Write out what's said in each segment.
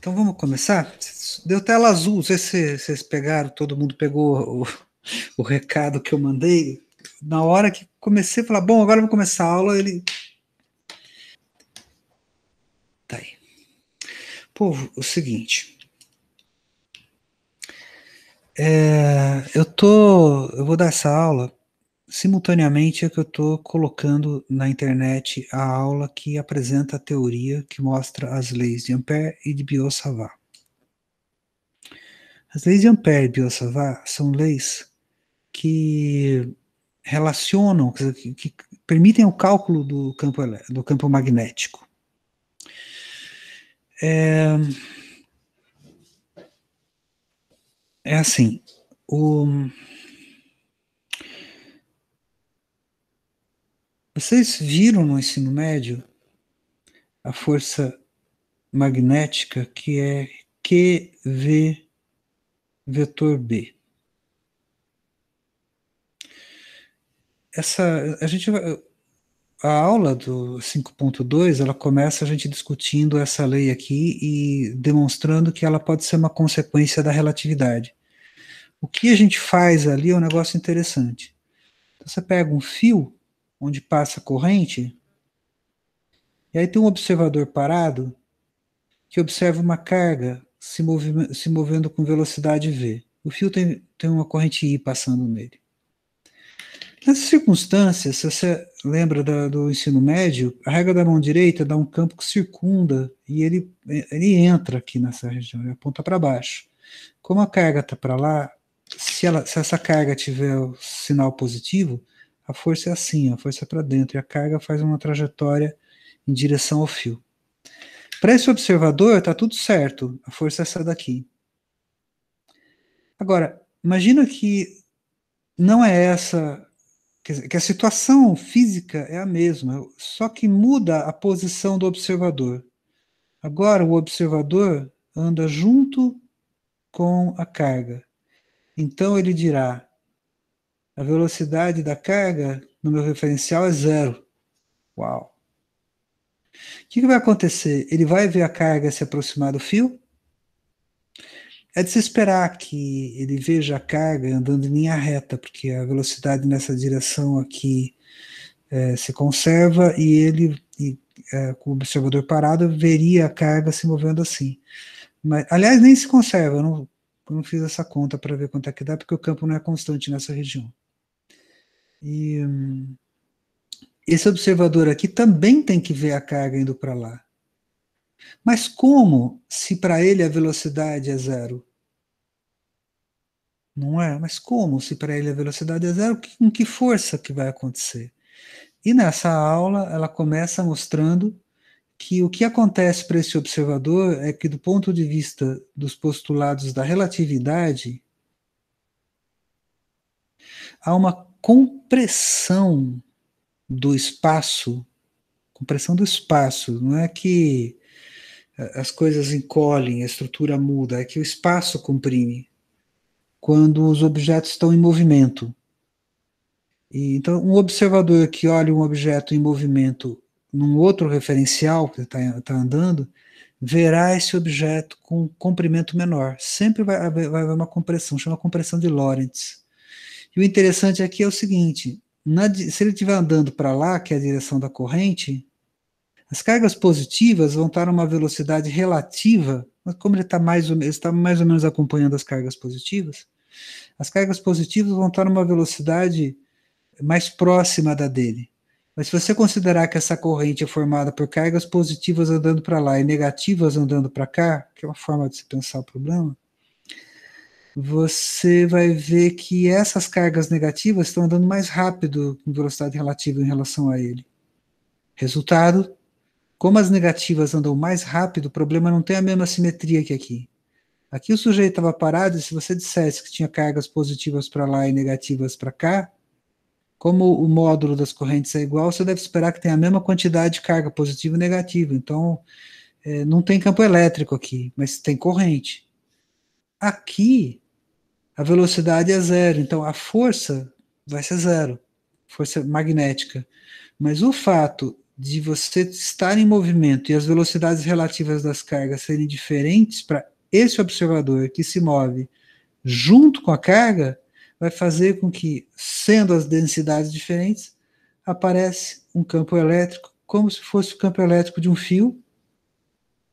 Então vamos começar? Deu tela azul, não sei se vocês pegaram, todo mundo pegou o recado que eu mandei. Na hora que comecei a falar, bom, agora eu vou começar a aula, ele. Tá aí. Povo, o seguinte. Eu vou dar essa aula simultaneamente é que eu estou colocando na internet a aula que apresenta a teoria que mostra as leis de Ampère e de Biot-Savart. As leis de Ampère e Biot-Savart são leis que relacionam, que permitem o cálculo do campo magnético. É assim, vocês viram no ensino médio a força magnética que é QV vetor B. A aula do 5.2, ela começa a gente discutindo essa lei aqui e demonstrando que ela pode ser uma consequência da relatividade. O que a gente faz ali é um negócio interessante. Então, você pega um fio onde passa corrente, e aí tem um observador parado que observa uma carga se movendo com velocidade v. O fio tem uma corrente I passando nele. Nessas circunstâncias, se você lembra do ensino médio, a regra da mão direita dá um campo que circunda e ele entra aqui nessa região, ele aponta para baixo. Como a carga está para lá, se essa carga tiver o sinal positivo, a força é assim, a força é para dentro, e a carga faz uma trajetória em direção ao fio. Para esse observador, está tudo certo, a força é essa daqui. Agora, imagina que não é essa, que a situação física é a mesma, só que muda a posição do observador. Agora, o observador anda junto com a carga. Então, ele dirá: a velocidade da carga no meu referencial é zero. Uau! O que vai acontecer? Ele vai ver a carga se aproximar do fio? É de se esperar que ele veja a carga andando em linha reta, porque a velocidade nessa direção aqui se conserva e ele, com o observador parado, veria a carga se movendo assim. Mas, aliás, nem se conserva, eu não fiz essa conta para ver quanto é que dá, porque o campo não é constante nessa região. E esse observador aqui também tem que ver a carga indo para lá. Mas como se para ele a velocidade é zero? Não é? Mas como se para ele a velocidade é zero? Com que força que vai acontecer? E nessa aula ela começa mostrando que o que acontece para esse observador é que, do ponto de vista dos postulados da relatividade, há uma compressão do espaço, não é que as coisas encolhem, a estrutura muda, é que o espaço comprime quando os objetos estão em movimento. E, então, um observador que olha um objeto em movimento num outro referencial que está andando, verá esse objeto com comprimento menor. Sempre vai haver uma compressão, chama compressão de Lorentz. E o interessante aqui é o seguinte: se ele estiver andando para lá, que é a direção da corrente, as cargas positivas vão estar numa velocidade relativa, mas como ele está mais ou menos acompanhando as cargas positivas, as cargas positivas vão estar numa velocidade mais próxima da dele. Mas se você considerar que essa corrente é formada por cargas positivas andando para lá e negativas andando para cá, que é uma forma de se pensar o problema, você vai ver que essas cargas negativas estão andando mais rápido em velocidade relativa em relação a ele. Resultado, como as negativas andam mais rápido, o problema não tem a mesma simetria que aqui. Aqui o sujeito estava parado e se você dissesse que tinha cargas positivas para lá e negativas para cá, como o módulo das correntes é igual, você deve esperar que tenha a mesma quantidade de carga positiva e negativa. Então, não tem campo elétrico aqui, mas tem corrente. Aqui, a velocidade é zero, então a força vai ser zero, força magnética. Mas o fato de você estar em movimento e as velocidades relativas das cargas serem diferentes para esse observador que se move junto com a carga, vai fazer com que, sendo as densidades diferentes, aparece um campo elétrico como se fosse o campo elétrico de um fio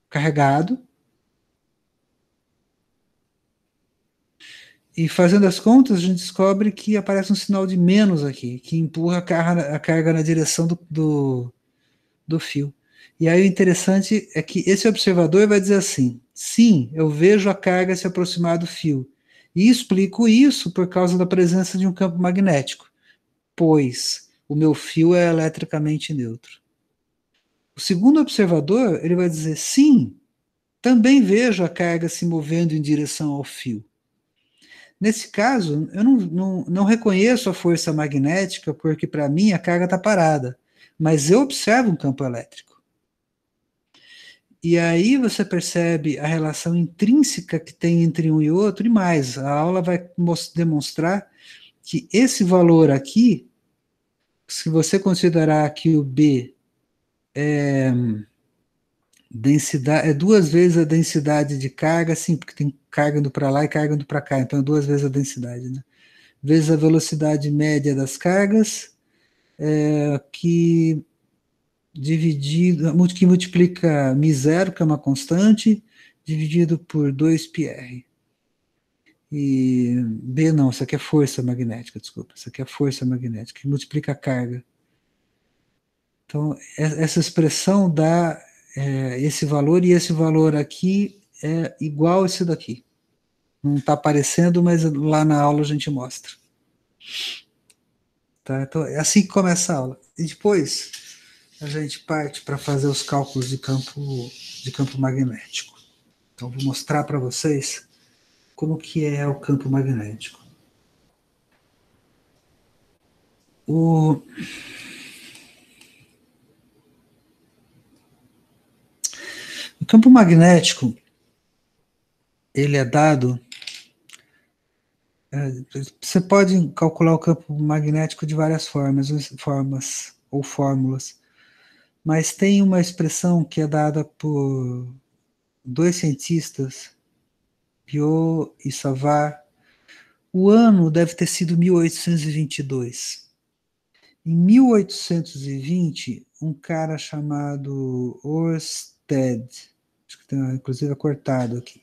carregado. E fazendo as contas, a gente descobre que aparece um sinal de menos aqui, que empurra a carga na direção do fio. E aí o interessante é que esse observador vai dizer assim: sim, eu vejo a carga se aproximar do fio. E explico isso por causa da presença de um campo magnético, pois o meu fio é eletricamente neutro. O segundo observador, ele vai dizer: sim, também vejo a carga se movendo em direção ao fio. Nesse caso, eu não reconheço a força magnética, porque para mim a carga está parada, mas eu observo um campo elétrico. E aí você percebe a relação intrínseca que tem entre um e outro, e mais, a aula vai demonstrar que esse valor aqui, se você considerar que o B densidade, é duas vezes a densidade de carga, sim, porque tem carga indo para lá e carga indo para cá, então é duas vezes a densidade, né? Vezes a velocidade média das cargas, que dividido, que multiplica μ0, que é uma constante, dividido por 2πr. E B não, isso aqui é força magnética, desculpa. Isso aqui é força magnética, que multiplica a carga. Então, essa expressão dá esse valor, e esse valor aqui é igual a esse daqui. Não está aparecendo, mas lá na aula a gente mostra. Tá? Então, é assim que começa a aula. E depois a gente parte para fazer os cálculos de campo magnético. Então, vou mostrar para vocês como que é o campo magnético. O campo magnético, ele é dado... Você pode calcular o campo magnético de várias formas ou fórmulas, mas tem uma expressão que é dada por dois cientistas, Biot e Savart. O ano deve ter sido 1822. Em 1820, um cara chamado Ørsted, acho que tem inclusive cortado aqui,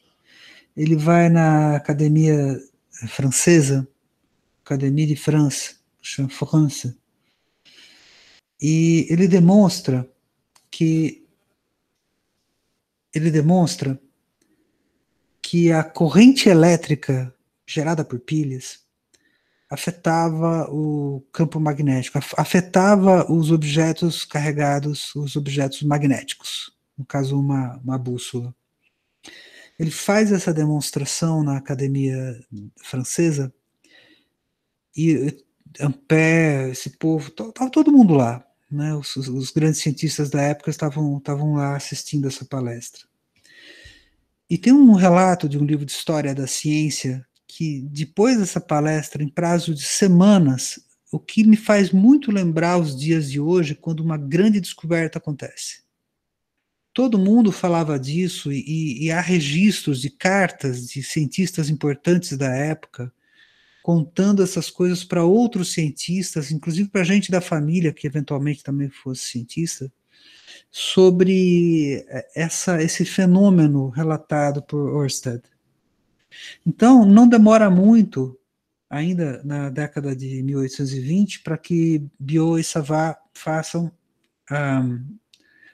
ele vai na academia francesa, Académie de France, França, e que ele demonstra que a corrente elétrica gerada por pilhas afetava o campo magnético, afetava os objetos carregados, os objetos magnéticos, no caso uma bússola. Ele faz essa demonstração na academia francesa e Ampère, esse povo, estava todo mundo lá, né? Os grandes cientistas da época estavam lá assistindo essa palestra. E tem um relato de um livro de história da ciência que, depois dessa palestra, em prazo de semanas, o que me faz muito lembrar os dias de hoje, quando uma grande descoberta acontece. Todo mundo falava disso, e há registros de cartas de cientistas importantes da época contando essas coisas para outros cientistas, inclusive para gente da família que eventualmente também fosse cientista, sobre esse fenômeno relatado por Ørsted. Então, não demora muito, ainda na década de 1820, para que Biot e Savart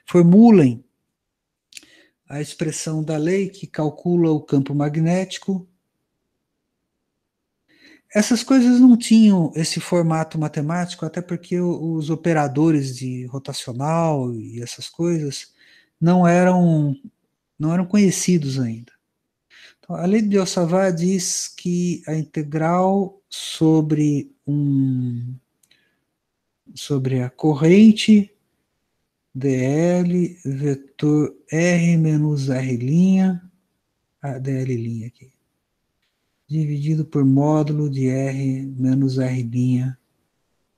formulem a expressão da lei que calcula o campo magnético. Essas coisas não tinham esse formato matemático, até porque os operadores de rotacional e essas coisas não eram, não eram conhecidos ainda. Então, a lei de Biot-Savart diz que a integral sobre a corrente dl vetor r menos r', dl' aqui, dividido por módulo de r menos r'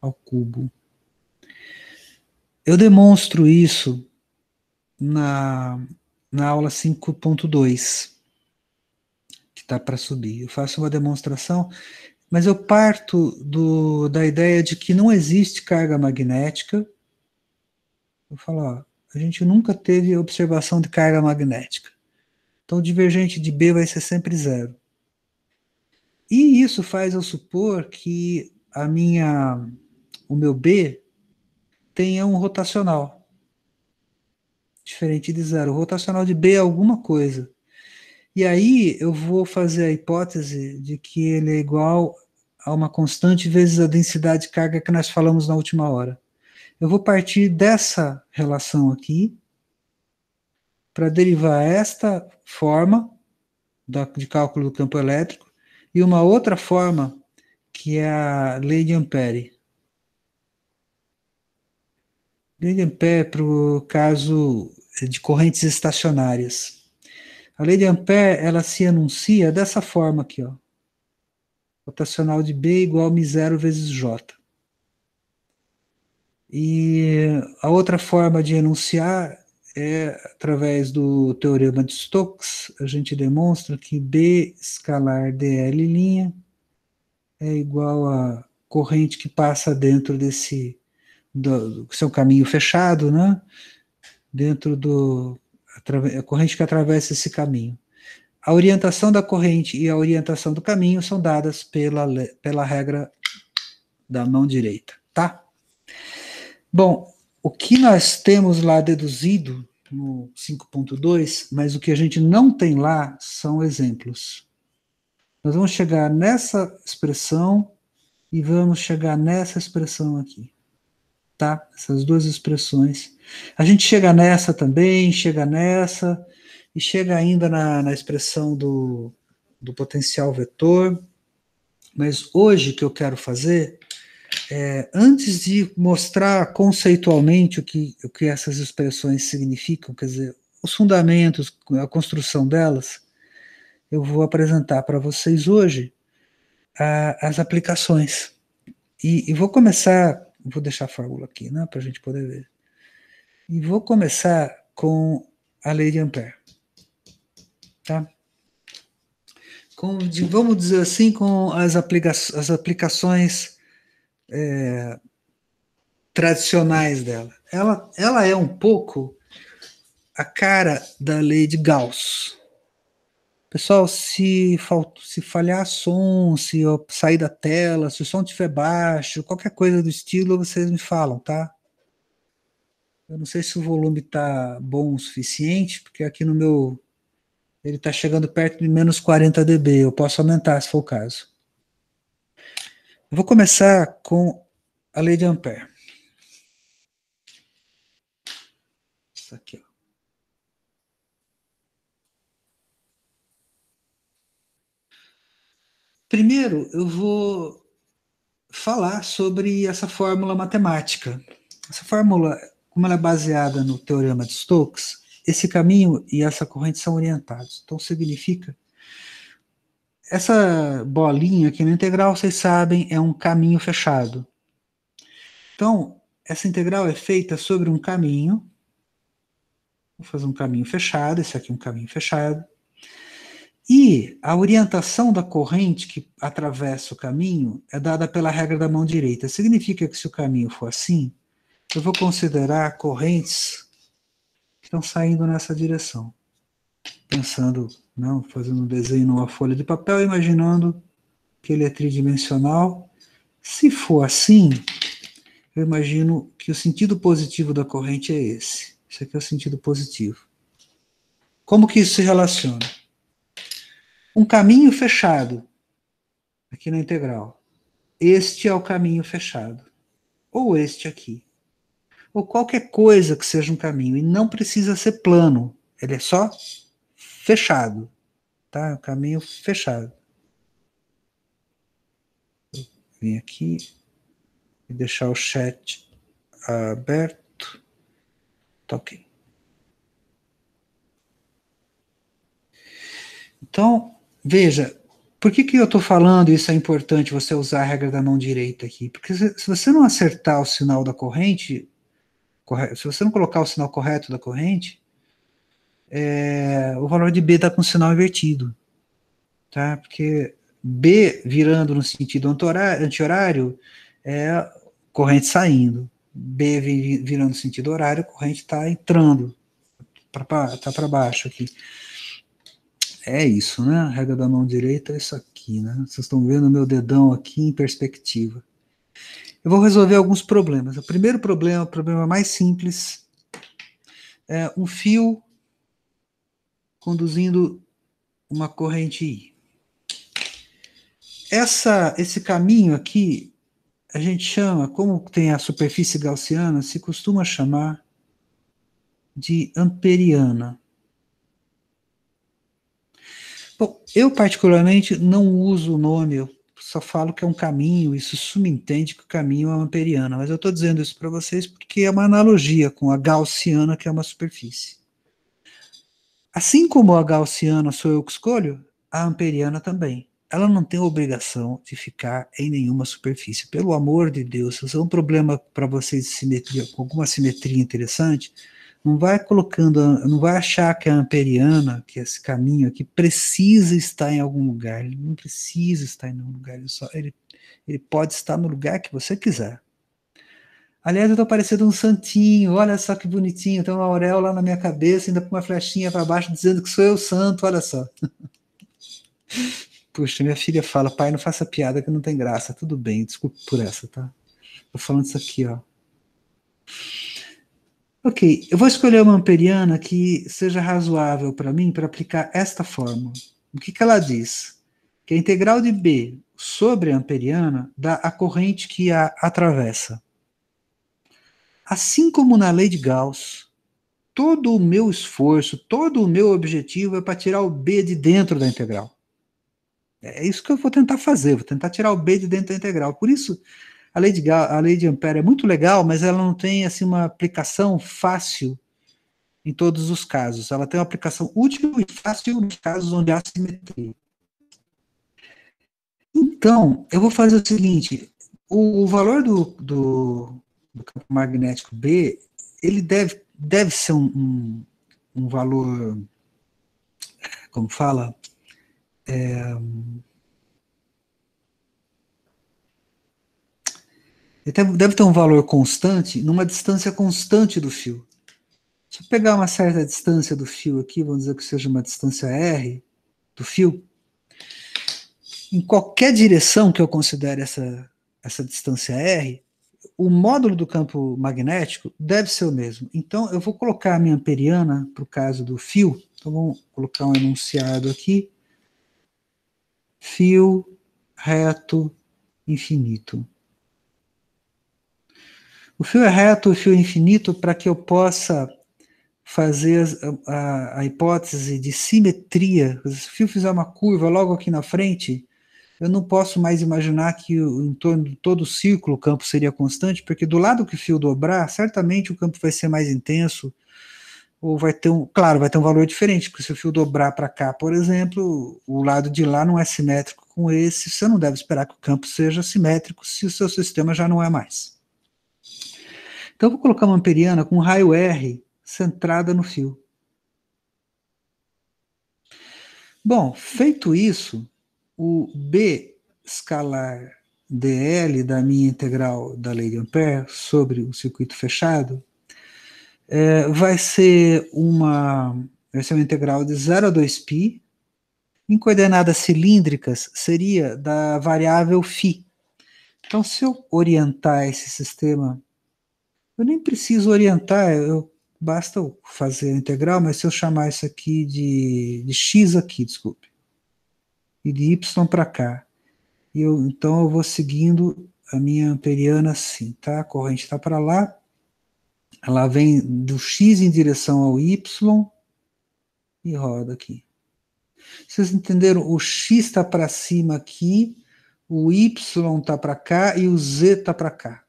ao cubo. Eu demonstro isso na aula 5.2, que está para subir. Eu faço uma demonstração, mas eu parto da ideia de que não existe carga magnética. Eu falo, ó, a gente nunca teve observação de carga magnética. Então, o divergente de B vai ser sempre zero. E isso faz eu supor que o meu B tenha um rotacional, diferente de zero. O rotacional de B é alguma coisa. E aí eu vou fazer a hipótese de que ele é igual a uma constante vezes a densidade de carga que nós falamos na última hora. Eu vou partir dessa relação aqui para derivar esta forma de cálculo do campo elétrico e uma outra forma que é a lei de Ampère. Lei de Ampère para o caso de correntes estacionárias. A lei de Ampère, ela se enuncia dessa forma aqui, ó. Rotacional de B igual a μ0 vezes J. E a outra forma de enunciar é através do teorema de Stokes. A gente demonstra que B escalar dl' é igual a corrente que passa dentro do seu caminho fechado, né? Dentro a corrente que atravessa esse caminho. A orientação da corrente e a orientação do caminho são dadas pela regra da mão direita, tá? Bom, o que nós temos lá deduzido no 5.2, mas o que a gente não tem lá são exemplos. Nós vamos chegar nessa expressão e vamos chegar nessa expressão aqui, tá? Essas duas expressões. A gente chega nessa também, chega nessa, e chega ainda na expressão do potencial vetor. Mas hoje o que eu quero fazer antes de mostrar conceitualmente o que essas expressões significam, quer dizer, os fundamentos, a construção delas, eu vou apresentar para vocês hoje as aplicações. E vou começar, vou deixar a fórmula aqui, né, para a gente poder ver. E vou começar com a lei de Ampère. Tá? Vamos dizer assim, com as aplicações tradicionais dela. Ela é um pouco a cara da lei de Gauss. Pessoal, se falhar som, se eu sair da tela, se o som estiver baixo, qualquer coisa do estilo, vocês me falam, tá? Eu não sei se o volume está bom o suficiente, porque aqui no meu ele está chegando perto de menos 40 dB. Eu posso aumentar se for o caso. Eu vou começar com a lei de Ampère. Isso aqui, ó. Primeiro, eu vou falar sobre essa fórmula matemática. Essa fórmula, como ela é baseada no teorema de Stokes, esse caminho e essa corrente são orientados. Então, significa... Essa bolinha aqui na integral, vocês sabem, é um caminho fechado. Então, essa integral é feita sobre um caminho. Vou fazer um caminho fechado, esse aqui é um caminho fechado. E a orientação da corrente que atravessa o caminho é dada pela regra da mão direita. Significa que se o caminho for assim, eu vou considerar correntes que estão saindo nessa direção. Pensando, não, fazendo um desenho numa folha de papel, imaginando que ele é tridimensional. Se for assim, eu imagino que o sentido positivo da corrente é esse. Esse aqui é o sentido positivo. Como que isso se relaciona? Um caminho fechado, aqui na integral. Este é o caminho fechado. Ou este aqui. Ou qualquer coisa que seja um caminho. E não precisa ser plano. Ele é só fechado. Tá? Um caminho fechado. Vim aqui e deixar o chat aberto. Tá ok. Então, veja, por que eu estou falando isso é importante você usar a regra da mão direita aqui? Porque se você não acertar o sinal da corrente, se você não colocar o sinal correto da corrente, o valor de B está com o sinal invertido, tá? Porque B virando no sentido anti-horário é corrente saindo. B virando no sentido horário, a corrente está entrando, tá para baixo aqui. É isso, né? A regra da mão direita é isso aqui, né? Vocês estão vendo o meu dedão aqui em perspectiva. Eu vou resolver alguns problemas. O primeiro problema, o problema mais simples, é um fio conduzindo uma corrente I. Esse caminho aqui, a gente chama, como tem a superfície gaussiana, se costuma chamar de amperiana. Bom, eu particularmente não uso o nome, eu só falo que é um caminho, isso subentende que o caminho é uma amperiana, mas eu estou dizendo isso para vocês porque é uma analogia com a gaussiana, que é uma superfície. Assim como a gaussiana sou eu que escolho, a amperiana também. Ela não tem obrigação de ficar em nenhuma superfície. Pelo amor de Deus, se é um problema para vocês de simetria, com alguma simetria interessante, não vai colocando, não vai achar que a amperiana, que esse caminho aqui, precisa estar em algum lugar. Ele não precisa estar em nenhum lugar, ele pode estar no lugar que você quiser. Aliás, eu tô parecendo um santinho, olha só que bonitinho, tem uma auréola na minha cabeça, ainda com uma flechinha para baixo dizendo que sou eu santo, olha só. Puxa, minha filha fala, pai, não faça piada que não tem graça. Tudo bem, desculpe por essa, tá? Tô falando isso aqui, ó. Ok, eu vou escolher uma amperiana que seja razoável para mim para aplicar esta fórmula. O que ela diz? Que a integral de B sobre a amperiana dá a corrente que a atravessa. Assim como na lei de Gauss, todo o meu esforço, todo o meu objetivo é para tirar o B de dentro da integral. É isso que eu vou tentar fazer, vou tentar tirar o B de dentro da integral. Por isso, a lei de Ampère é muito legal, mas ela não tem assim uma aplicação fácil em todos os casos. Ela tem uma aplicação útil e fácil nos casos onde há simetria. Então, eu vou fazer o seguinte, o valor do campo magnético B, ele deve ser um valor, como fala, ele deve ter um valor constante numa distância constante do fio. Se eu pegar uma certa distância do fio aqui, vamos dizer que seja uma distância R do fio, em qualquer direção que eu considere essa distância R, o módulo do campo magnético deve ser o mesmo. Então, eu vou colocar a minha amperiana para o caso do fio. Então, vamos colocar um enunciado aqui. Fio reto infinito. O fio é reto, o fio é infinito, para que eu possa fazer a hipótese de simetria. Se o fio fizer uma curva logo aqui na frente, eu não posso mais imaginar que em torno de todo o círculo o campo seria constante, porque do lado que o fio dobrar, certamente o campo vai ser mais intenso, ou vai ter claro, vai ter um valor diferente, porque se o fio dobrar para cá, por exemplo, o lado de lá não é simétrico com esse, você não deve esperar que o campo seja simétrico se o seu sistema já não é mais. Então eu vou colocar uma amperiana com raio R centrada no fio. Bom, feito isso, o B escalar dl da minha integral da lei de Ampère sobre o circuito fechado vai ser uma integral de 0 a 2π. Em coordenadas cilíndricas seria da variável φ. Então, se eu orientar esse sistema, eu nem preciso orientar, basta eu fazer a integral, mas se eu chamar isso aqui de x aqui, desculpe, e de y para cá, então eu vou seguindo a minha amperiana assim, tá? A corrente está para lá, ela vem do x em direção ao y e roda aqui. Vocês entenderam? O x está para cima aqui, o y está para cá e o z está para cá.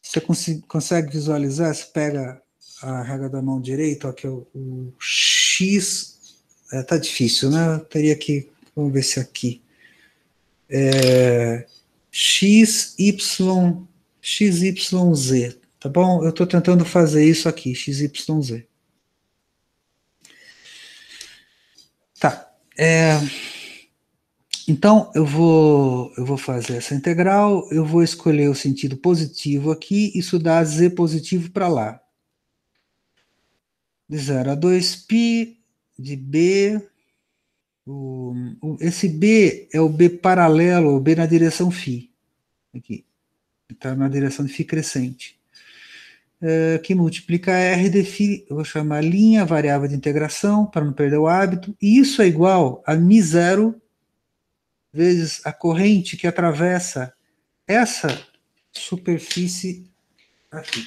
Você consegue visualizar? Você pega a regra da mão direita, ó, que é o x. Tá difícil, né? Eu teria que. Vamos ver se aqui. X, Y, Z. Tá bom? Eu estou tentando fazer isso aqui, XYZ. Tá. Então, eu vou fazer essa integral, eu vou escolher o sentido positivo aqui, isso dá z positivo para lá. De 0 a 2π de b. Esse b é o b paralelo, o b na direção φ. Aqui. Está na direção de φ crescente. Que multiplica r de φ, eu vou chamar linha variável de integração, para não perder o hábito, e isso é igual a μ0 vezes a corrente que atravessa essa superfície aqui.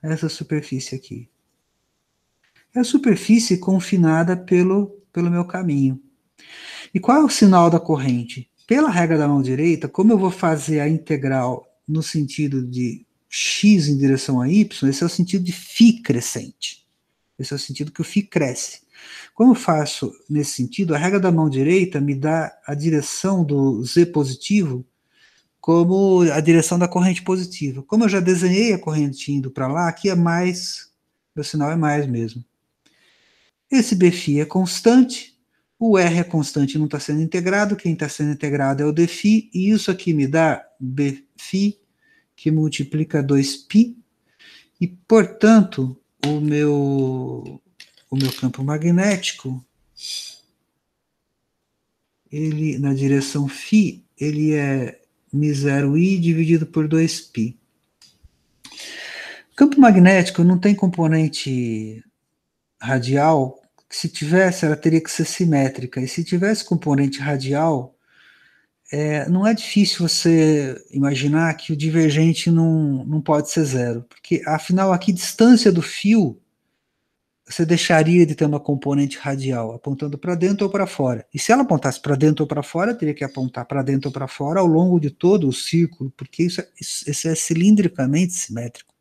Essa superfície aqui. É a superfície confinada pelo meu caminho. E qual é o sinal da corrente? Pela regra da mão direita, como eu vou fazer a integral no sentido de x em direção a y, esse é o sentido de φ crescente. Esse é o sentido que o φ cresce. Como eu faço nesse sentido, a regra da mão direita me dá a direção do z positivo como a direção da corrente positiva. Como eu já desenhei a corrente indo para lá, aqui é mais, meu sinal é mais mesmo. Esse Bφ é constante, o R é constante e não está sendo integrado, quem está sendo integrado é o dφ, e isso aqui me dá Bφ, que multiplica 2π, e, portanto, o meu campo magnético, ele, na direção φ, ele é μ0i dividido por 2π. O campo magnético não tem componente radial, que se tivesse, ela teria que ser simétrica, e se tivesse componente radial, não é difícil você imaginar que o divergente não pode ser zero, porque, afinal, aqui, distância do fio, você deixaria de ter uma componente radial, apontando para dentro ou para fora. E se ela apontasse para dentro ou para fora, teria que apontar para dentro ou para fora ao longo de todo o círculo, porque isso é cilindricamente simétrico.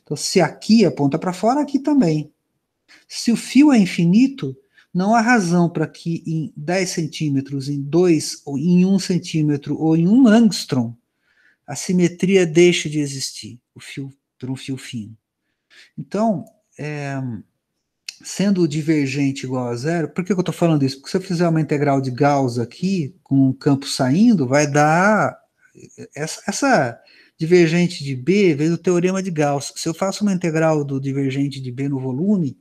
Então, se aqui aponta para fora, aqui também. Se o fio é infinito, não há razão para que em 10 centímetros, em 2, ou em 1 centímetro, ou em 1 angstrom, a simetria deixe de existir, por um fio fino. Então, sendo o divergente igual a zero, por que eu estou falando isso? Porque se eu fizer uma integral de Gauss aqui, com o campo saindo, vai dar essa divergente de B veio do teorema de Gauss. Se eu faço uma integral do divergente de B no volume,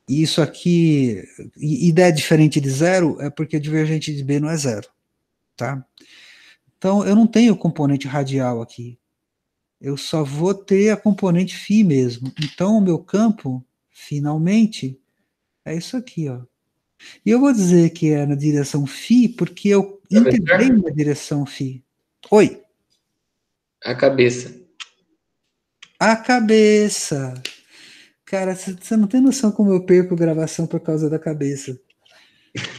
isso aqui, e der diferente de zero, é porque o divergente de B não é zero, tá? Então, eu não tenho componente radial aqui. Eu só vou ter a componente φ mesmo. Então, o meu campo, finalmente, é isso aqui, ó. E eu vou dizer que é na direção φ porque eu integrei na direção φ. Oi. A cabeça. A cabeça. Cara, você não tem noção como eu perco gravação por causa da cabeça.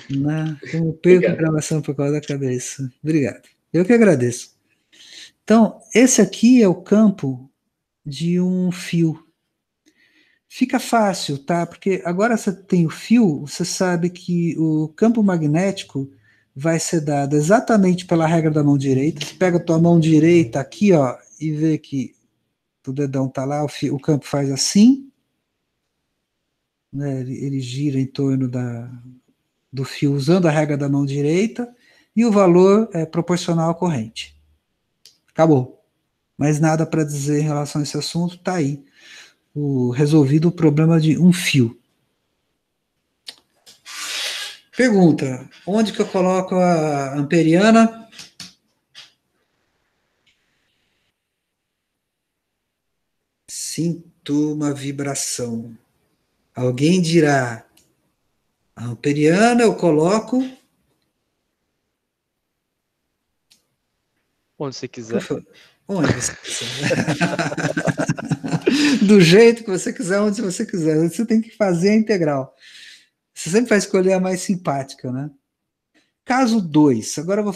Né? Como eu perco gravação por causa da cabeça. Obrigado. Eu que agradeço. Então, esse aqui é o campo de um fio. Fica fácil, tá? Porque agora você tem o fio, você sabe que o campo magnético vai ser dado exatamente pela regra da mão direita. Você pega a tua mão direita aqui, ó, e vê que o dedão tá lá, o campo faz assim, né? Ele gira em torno do fio usando a regra da mão direita, e o valor é proporcional à corrente. Acabou. Mais nada para dizer em relação a esse assunto, tá aí. Resolvido o problema de um fio. Pergunta: onde que eu coloco a amperiana? Sinto uma vibração. Alguém dirá: a amperiana eu coloco. Onde você quiser. Onde você quiser. Do jeito que você quiser, onde você quiser. Você tem que fazer a integral. Você sempre vai escolher a mais simpática, né? Caso 2. Agora eu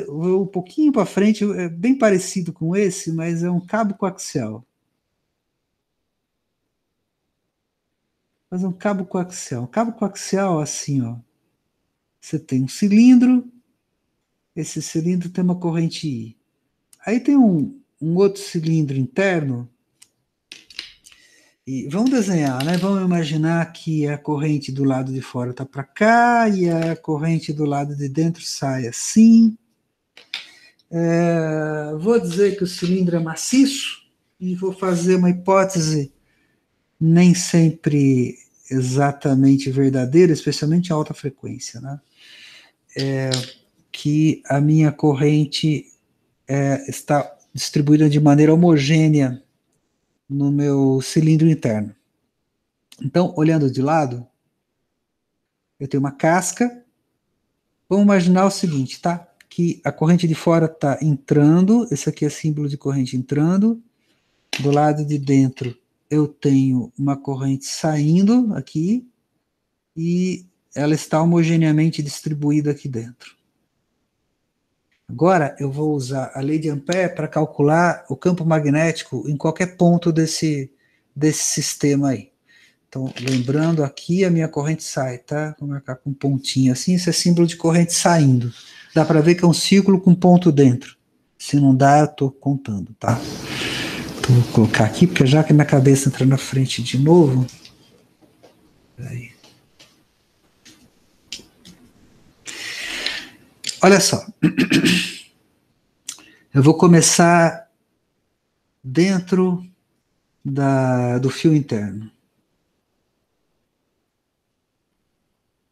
vou um pouquinho para frente, é bem parecido com esse, mas é um cabo coaxial. Fazer um cabo coaxial. Cabo coaxial, assim, ó. Você tem um cilindro, esse cilindro tem uma corrente I. Aí tem um outro cilindro interno. E vamos desenhar, né? Vamos imaginar que a corrente do lado de fora está para cá e a corrente do lado de dentro sai assim. Vou dizer que o cilindro é maciço e vou fazer uma hipótese nem sempre exatamente verdadeira, especialmente em alta frequência, né? Que a minha corrente está distribuída de maneira homogênea no meu cilindro interno. Então, olhando de lado, eu tenho uma casca. Vamos imaginar o seguinte, tá? Que a corrente de fora está entrando, esse aqui é símbolo de corrente entrando. Do lado de dentro, eu tenho uma corrente saindo aqui e ela está homogeneamente distribuída aqui dentro. Agora, eu vou usar a lei de Ampère para calcular o campo magnético em qualquer ponto desse sistema aí. Então, lembrando aqui, a minha corrente sai, tá? Vou marcar com um pontinho assim, isso é símbolo de corrente saindo. Dá para ver que é um círculo com ponto dentro. Se não dá, eu estou contando, tá? Então, vou colocar aqui, porque já que minha cabeça entra na frente de novo... Peraí. Olha só. Eu vou começar dentro do fio interno.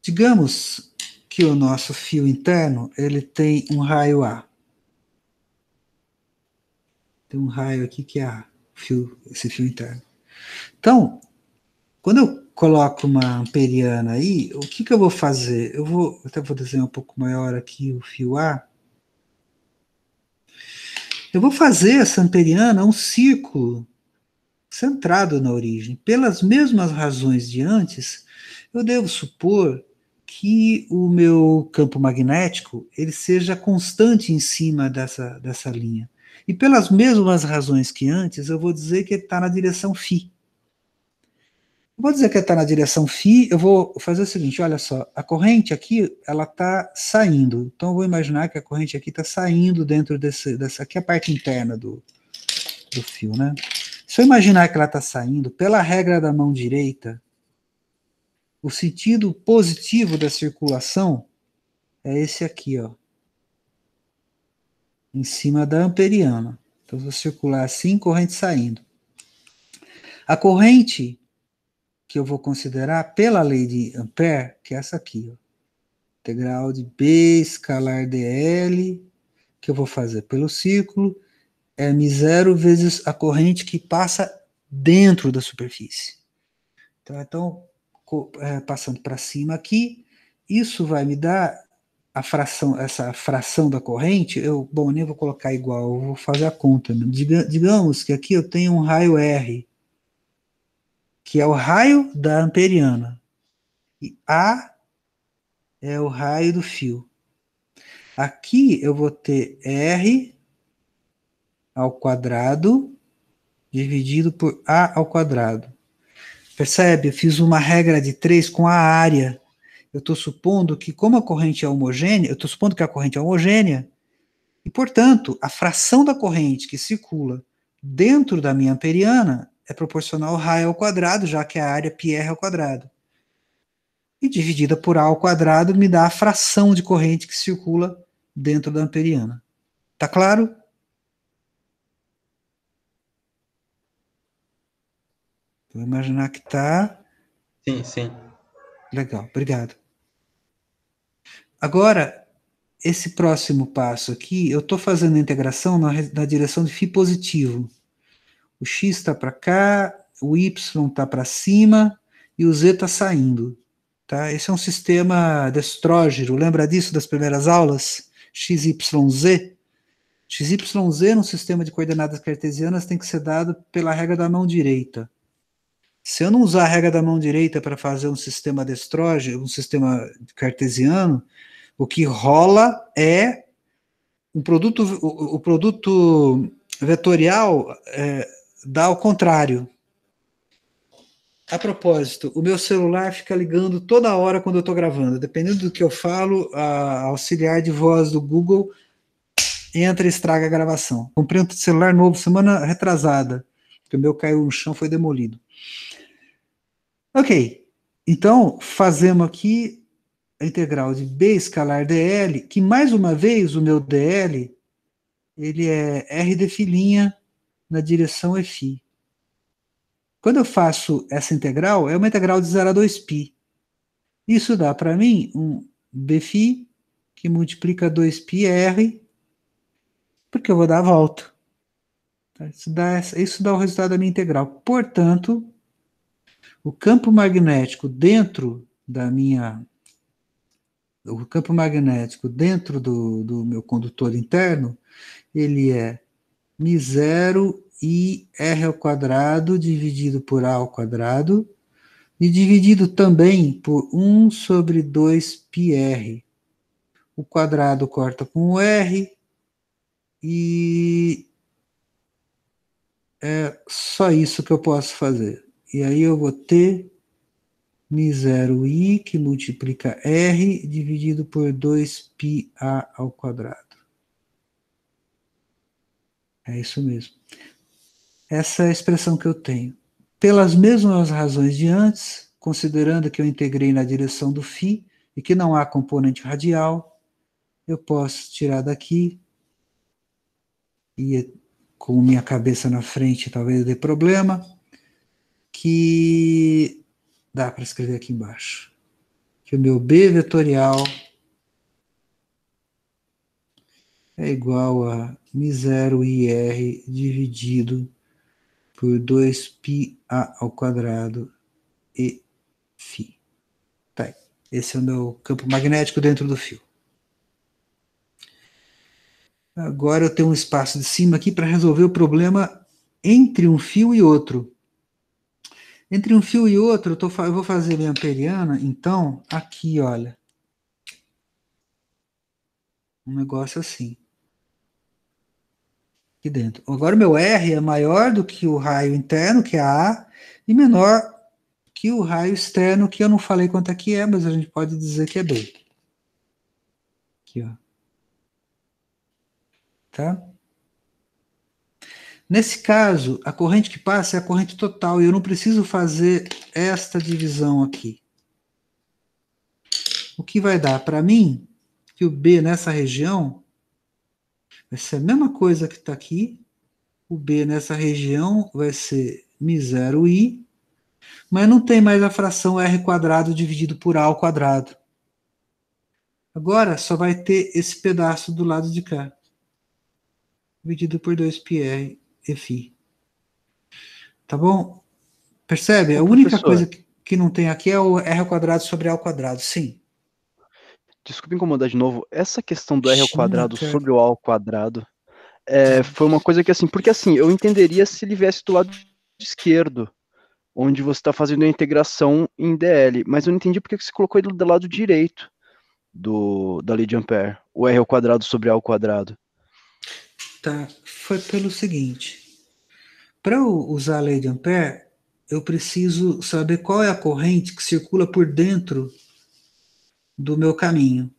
Digamos que o nosso fio interno ele tem um raio A. Tem um raio aqui que é A, esse fio interno. Então, quando eu coloco uma amperiana aí, o que eu vou fazer? Eu até vou desenhar um pouco maior aqui o fio A. Eu vou fazer essa amperiana um círculo centrado na origem. Pelas mesmas razões de antes, eu devo supor que o meu campo magnético ele seja constante em cima dessa linha. E pelas mesmas razões que antes, eu vou dizer que ele está na direção φ. Eu vou dizer que ele está na direção φ, eu vou fazer o seguinte, olha só, a corrente aqui, ela está saindo. Então eu vou imaginar que a corrente aqui está saindo dentro dessa aqui é a parte interna do fio, né? Se eu imaginar que ela está saindo, pela regra da mão direita, o sentido positivo da circulação é esse aqui, ó. Em cima da amperiana. Então, eu vou circular assim, corrente saindo. A corrente que eu vou considerar pela lei de Ampère, que é essa aqui, ó. Integral de B escalar dl, que eu vou fazer pelo círculo, é M0 vezes a corrente que passa dentro da superfície. Então passando para cima aqui, isso vai me dar a fração, essa fração da corrente, bom, nem vou colocar igual, eu vou fazer a conta. Digamos que aqui eu tenho um raio R, que é o raio da amperiana, e A é o raio do fio. Aqui eu vou ter R ao quadrado dividido por A ao quadrado. Percebe? Eu fiz uma regra de 3 com a área. Eu estou supondo que, como a corrente é homogênea, eu estou supondo que a corrente é homogênea, e, portanto, a fração da corrente que circula dentro da minha amperiana é proporcional ao raio ao quadrado, já que a área πr ao quadrado. E dividida por A ao quadrado me dá a fração de corrente que circula dentro da amperiana. Tá claro? Vou imaginar que tá. Sim, sim. Legal, obrigado. Agora, esse próximo passo aqui, eu estou fazendo a integração na direção de φ positivo. O x está para cá, o y está para cima e o z está saindo. Tá? Esse é um sistema destrógero, lembra disso das primeiras aulas? XYZ. XYZ no sistema de coordenadas cartesianas tem que ser dado pela regra da mão direita. Se eu não usar a regra da mão direita para fazer um sistema destrógero, um sistema cartesiano, o que rola é o produto vetorial dá ao contrário. A propósito, o meu celular fica ligando toda hora quando eu estou gravando. Dependendo do que eu falo, a auxiliar de voz do Google entra e estraga a gravação. Comprei um celular novo semana retrasada, porque o meu caiu no chão, foi demolido. Ok, então fazemos aqui a integral de b escalar dl, que mais uma vez o meu dl, ele é r de filinha na direção φ. Quando eu faço essa integral, é uma integral de 0 a 2π. Isso dá para mim um bφ que multiplica 2πr, porque eu vou dar a volta. Isso dá o resultado da minha integral. Portanto, o campo magnético dentro da minha. O campo magnético dentro do meu condutor interno, ele é μ0 i r ao quadrado dividido por a ao quadrado e dividido também por 1 sobre 2πr. O quadrado corta com o r e é só isso que eu posso fazer. E aí eu vou ter μ0i que multiplica r dividido por 2πa ao quadrado. É isso mesmo. Essa é a expressão que eu tenho. Pelas mesmas razões de antes, considerando que eu integrei na direção do φ e que não há componente radial, eu posso tirar daqui e com minha cabeça na frente talvez dê problema, que dá para escrever aqui embaixo, que o meu B vetorial é igual a μ0ir dividido por 2πa ao quadrado e φ. Tá. Esse é o meu campo magnético dentro do fio. Agora eu tenho um espaço de cima aqui para resolver o problema entre um fio e outro. Entre um fio e outro, eu vou fazer minha amperiana, então, aqui, olha. Um negócio assim. Aqui dentro. Agora o meu R é maior do que o raio interno, que é a A, e menor que o raio externo, que eu não falei quanto aqui é, mas a gente pode dizer que é B. Aqui, ó. Tá? Nesse caso, a corrente que passa é a corrente total, e eu não preciso fazer esta divisão aqui. O que vai dar para mim, que o B nessa região, vai ser a mesma coisa que está aqui, o B nessa região vai ser μ0i, mas não tem mais a fração r quadrado dividido por a ao quadrado. Agora só vai ter esse pedaço do lado de cá, dividido por 2πr e φ. Tá bom? Percebe? Ô, A única professor, coisa que não tem aqui é o r ao quadrado sobre a ao quadrado. Sim. desculpe incomodar de novo. Essa questão do r ao Não, quadrado cara. sobre o a ao quadrado foi uma coisa que, assim, porque assim, eu entenderia se ele viesse do lado esquerdo, onde você está fazendo a integração em DL, mas eu não entendi porque você colocou ele do lado direito da lei de Ampère, o r ao quadrado sobre a ao quadrado. Tá. Foi pelo seguinte. Para eu usar a lei de Ampère, eu preciso saber qual é a corrente que circula por dentro do meu caminho.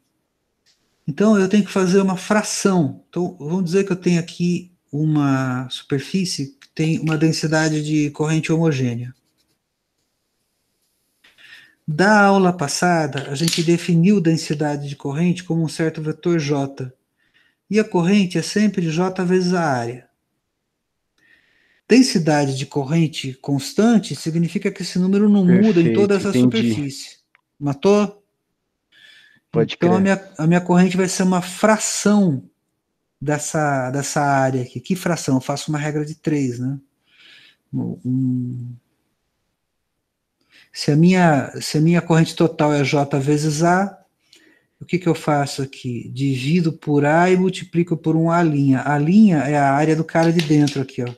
Então, eu tenho que fazer uma fração. Então, vamos dizer que eu tenho aqui uma superfície que tem uma densidade de corrente homogênea. Da aula passada, a gente definiu densidade de corrente como um certo vetor J. E a corrente é sempre J vezes a área. Densidade de corrente constante significa que esse número não muda em toda Perfeito, essa entendi. superfície. Matou? Pode Então crer. a minha corrente vai ser uma fração dessa área aqui. Que fração? Eu faço uma regra de 3, né? Se a minha corrente total é J vezes A, o que eu faço aqui? Divido por A e multiplico por um A'. A' é a área do cara de dentro aqui, ó.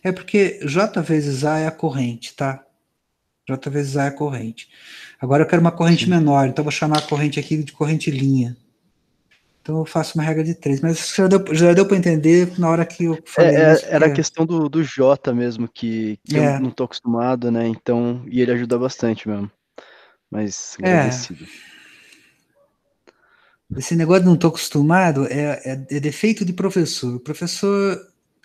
É porque J vezes A é a corrente, tá? J vezes A é a corrente. Agora eu quero uma corrente Sim. menor, então eu vou chamar a corrente aqui de corrente linha. Então eu faço uma regra de 3. Mas isso já deu para entender na hora que eu falei isso, Era a porque questão do J mesmo, que eu é, não tô acostumado, né? Então, e ele ajuda bastante mesmo. Mas é, agradecido. Esse negócio de não estou acostumado é defeito de professor. O professor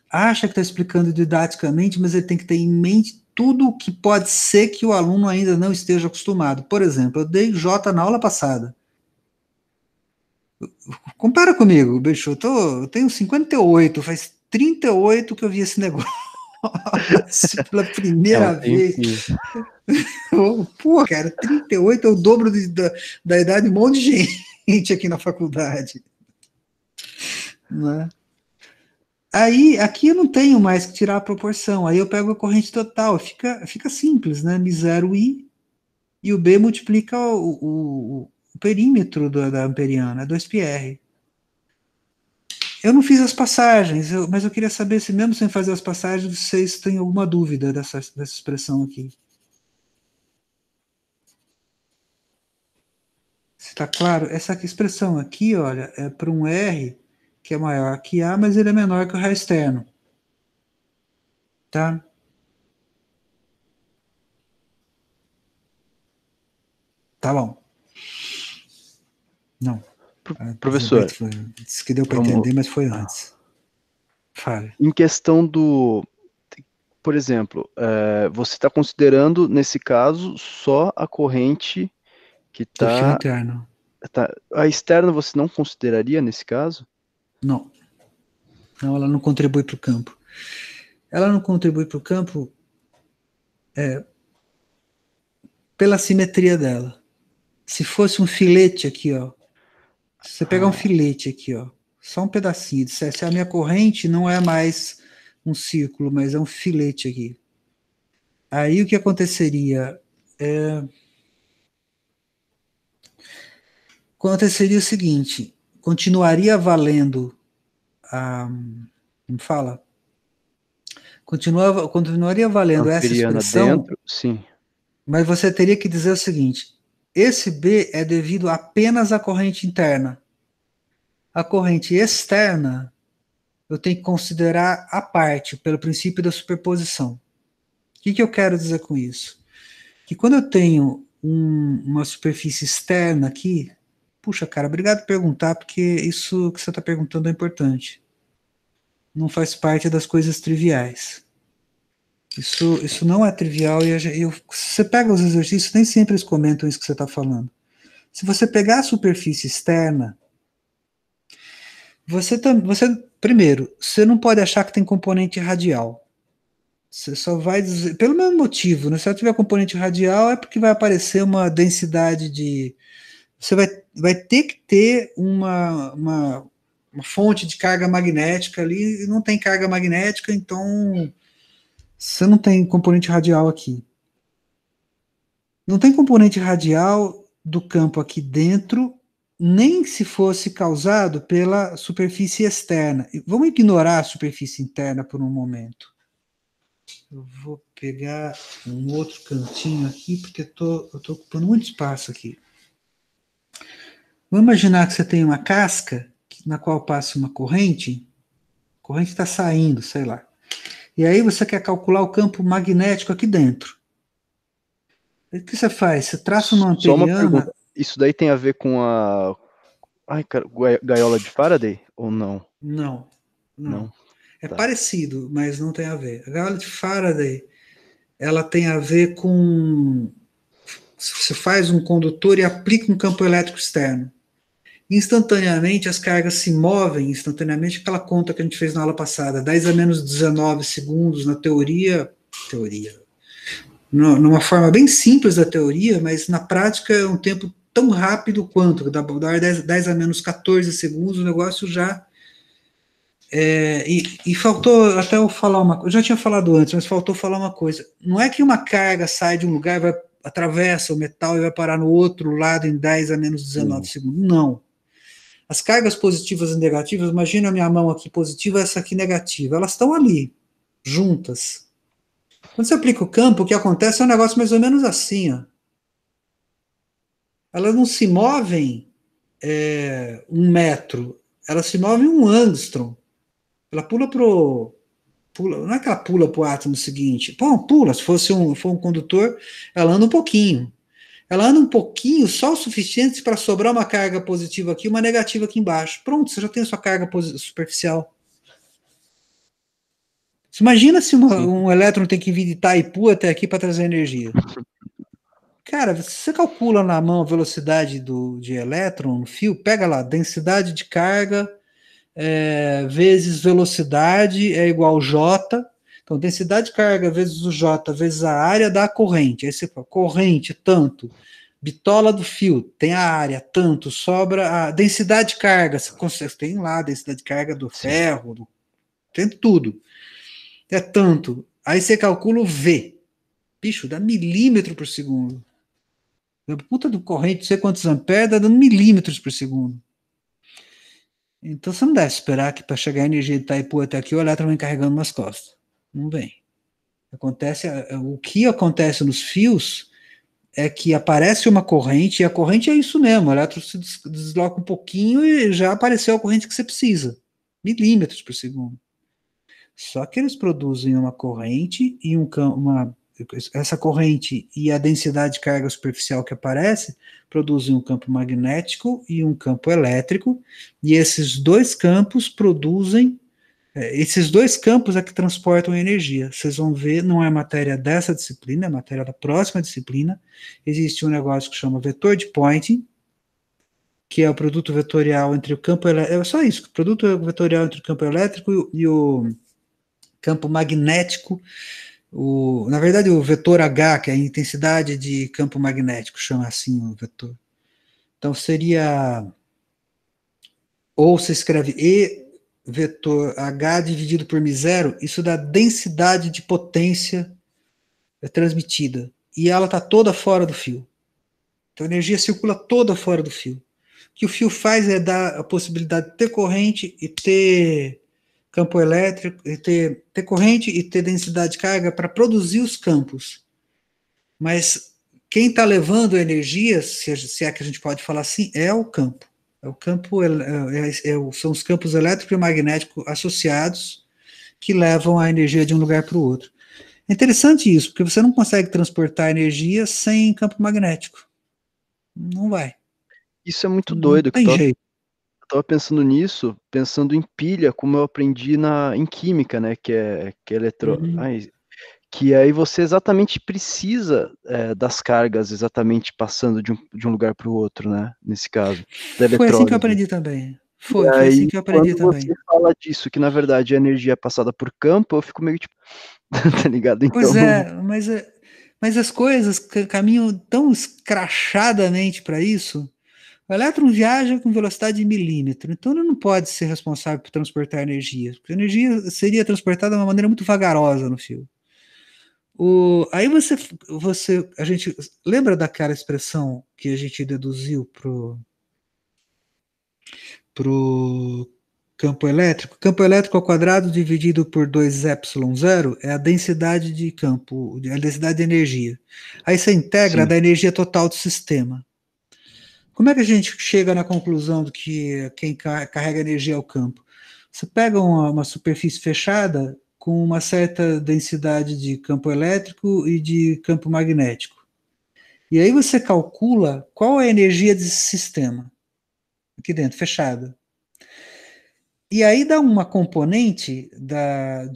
acha que está explicando didaticamente, mas ele tem que ter em mente tudo o que pode ser que o aluno ainda não esteja acostumado. Por exemplo, eu dei J na aula passada. Compara comigo, bicho, eu tenho 58, faz 38 que eu vi esse negócio pela É um primeira vez. tempinho. Pô, cara, 38 é o dobro da idade de um monte de gente aqui na faculdade. Né? Aí, aqui eu não tenho mais que tirar a proporção, aí eu pego a corrente total, fica simples, né? Mi0 I, e o B multiplica o perímetro da amperiana, é 2πr. Eu não fiz as passagens, mas eu queria saber se mesmo sem fazer as passagens, vocês têm alguma dúvida dessa expressão aqui. Se está claro? Essa expressão aqui, olha, é para um R que é maior que A, mas ele é menor que o raio externo. Tá? Tá bom. Não. Professor, Disse que deu para entender, mas foi antes. Fale. Em questão do... Por exemplo, você está considerando, nesse caso, só a corrente que Do fio está... interno. A externa você não consideraria nesse caso? Não. Não, ela não contribui para o campo. Ela não contribui para o campo pela simetria dela. Se fosse um filete aqui, ó. Se você pegar um filete aqui, ó, só um pedacinho, dissesse a minha corrente não é mais um círculo, mas é um filete aqui. Aí o que aconteceria? Aconteceria o seguinte, continuaria valendo como fala? Continuaria valendo essa Amperiana expressão, dentro, sim. mas você teria que dizer o seguinte, esse B é devido apenas à corrente interna. A corrente externa eu tenho que considerar à parte, pelo princípio da superposição. O que eu quero dizer com isso? Que quando eu tenho uma superfície externa aqui, puxa, cara, obrigado por perguntar, porque isso que você está perguntando é importante. Não faz parte das coisas triviais. Isso não é trivial e se você pega os exercícios, nem sempre eles comentam isso que você está falando. Se você pegar a superfície externa, primeiro, você não pode achar que tem componente radial. Você só vai dizer, pelo mesmo motivo, né? Se ela tiver componente radial, é porque vai aparecer uma densidade de. Você vai ter que ter uma fonte de carga magnética ali, e não tem carga magnética, então você não tem componente radial aqui. Não tem componente radial do campo aqui dentro, nem se fosse causado pela superfície externa. Vamos ignorar a superfície interna por um momento. Eu vou pegar um outro cantinho aqui, porque eu estou ocupando muito espaço aqui. Vamos imaginar que você tem uma casca na qual passa uma corrente, a corrente está saindo, sei lá. E aí você quer calcular o campo magnético aqui dentro. O que você faz? Você traça uma amperiana... Só uma pergunta, isso daí tem a ver com a gaiola de Faraday ou não? Não. É parecido, mas não tem a ver. A gaiola de Faraday, ela tem a ver com... Você faz um condutor e aplica um campo elétrico externo. Instantaneamente, as cargas se movem instantaneamente, aquela conta que a gente fez na aula passada, 10 a menos 19 segundos na teoria, numa forma bem simples da teoria, mas na prática é um tempo tão rápido quanto, da 10 a menos 14 segundos, o negócio já... E faltou até eu falar uma coisa, eu já tinha falado antes, mas faltou falar uma coisa. Não é que uma carga sai de um lugar, atravessa o metal e vai parar no outro lado em 10 a menos 19 segundos. Não. As cargas positivas e negativas, imagina a minha mão aqui positiva, essa aqui negativa, elas estão ali, juntas. Quando você aplica o campo, o que acontece é um negócio mais ou menos assim, ó. Elas não se movem 1 metro, elas se movem 1 angstrom. Ela não é que ela pula para o átomo seguinte. Bom, pula, se for um condutor, ela anda um pouquinho. Ela anda um pouquinho, só o suficiente para sobrar uma carga positiva aqui e uma negativa aqui embaixo. Pronto, você já tem a sua carga superficial. Você imagina se um elétron tem que vir de Itaipu até aqui para trazer energia. Cara, se você calcula na mão a velocidade de elétron no fio, pega lá, densidade de carga vezes velocidade é igual J. Então, densidade de carga vezes o J vezes a área dá a corrente. Aí você fala, corrente, tanto. Bitola do fio, tem a área, tanto. Sobra a densidade de carga. Você tem lá a densidade de carga do ferro, tem tudo. É tanto. Aí você calcula o V. Bicho, dá milímetro por segundo. Puta do corrente, não sei quantos amperes, dá dando milímetros por segundo. Então você não deve esperar que para chegar a energia de Itaipu até aqui o elétron vem carregando nas costas. Não vem. O que acontece nos fios é que aparece uma corrente, e a corrente é isso mesmo, o elétron se desloca um pouquinho e já apareceu a corrente que você precisa. Milímetros por segundo. Só que eles produzem uma corrente e essa corrente e a densidade de carga superficial que aparece produzem um campo magnético e um campo elétrico, e esses dois campos é que transportam energia. Vocês vão ver, não é matéria dessa disciplina, é matéria da próxima disciplina. Existe um negócio que chama vetor de Poynting, que é o produto vetorial entre o campo elétrico, é só isso, o produto vetorial entre o campo elétrico e o campo magnético. Na verdade, o vetor H, que é a intensidade de campo magnético, chama assim o vetor. Então seria, ou se escreve E vetor H dividido por μ0, isso dá densidade de potência transmitida. E ela está toda fora do fio. Então a energia circula toda fora do fio. O que o fio faz é dar a possibilidade de ter corrente e ter campo elétrico, e ter corrente e ter densidade de carga para produzir os campos. Mas quem está levando a energia, se é que a gente pode falar assim, é o campo. O campo são os campos elétrico e magnético associados que levam a energia de um lugar para o outro. É interessante isso, porque você não consegue transportar energia sem campo magnético. Não vai. Isso é muito Não doido. tem jeito. Eu tava pensando nisso, pensando em pilha, como eu aprendi em química, né? Que é que aí você exatamente precisa das cargas exatamente passando de um lugar para o outro, né? Nesse caso, da Foi assim que eu eletrólise. aprendi também. Foi assim que eu aprendi também. Quando você fala disso, que na verdade a energia é passada por campo, eu fico meio tipo, tá ligado? Então, Pois é, mas as coisas caminham tão escrachadamente para isso. O elétron viaja com velocidade de milímetro, então ele não pode ser responsável por transportar energia, porque a energia seria transportada de uma maneira muito vagarosa no fio. Aí a gente lembra daquela expressão que a gente deduziu pro campo elétrico? Campo elétrico ao quadrado dividido por 2ε0 é a densidade de campo, a densidade de energia. Aí você integra da energia total do sistema. Como é que a gente chega na conclusão de que quem carrega energia é o campo? Você pega uma superfície fechada com uma certa densidade de campo elétrico e de campo magnético. E aí você calcula qual é a energia desse sistema, aqui dentro, fechada. E aí dá uma componente, dá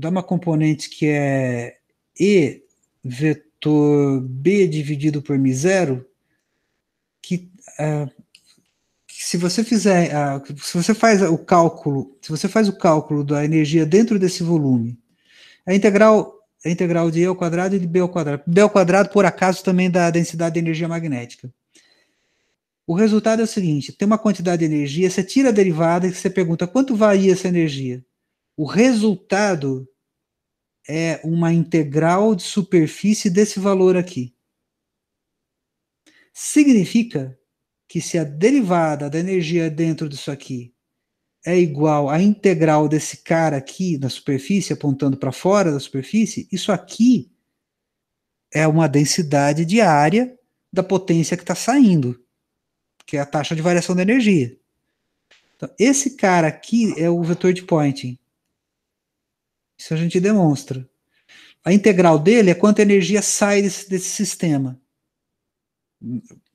uma componente que é E vetor B dividido por μ0, que se você faz o cálculo da energia dentro desse volume, a integral de E ao quadrado e de B ao quadrado. B ao quadrado, por acaso, também dá a densidade de energia magnética. O resultado é o seguinte: tem uma quantidade de energia, você tira a derivada e você pergunta quanto varia essa energia. O resultado é uma integral de superfície desse valor aqui. Significa que se a derivada da energia dentro disso aqui é igual à integral desse cara aqui na superfície, apontando para fora da superfície, isso aqui é uma densidade diária da potência que está saindo, que é a taxa de variação da energia. Então, esse cara aqui é o vetor de Poynting. Isso a gente demonstra. A integral dele é quanta energia sai desse sistema.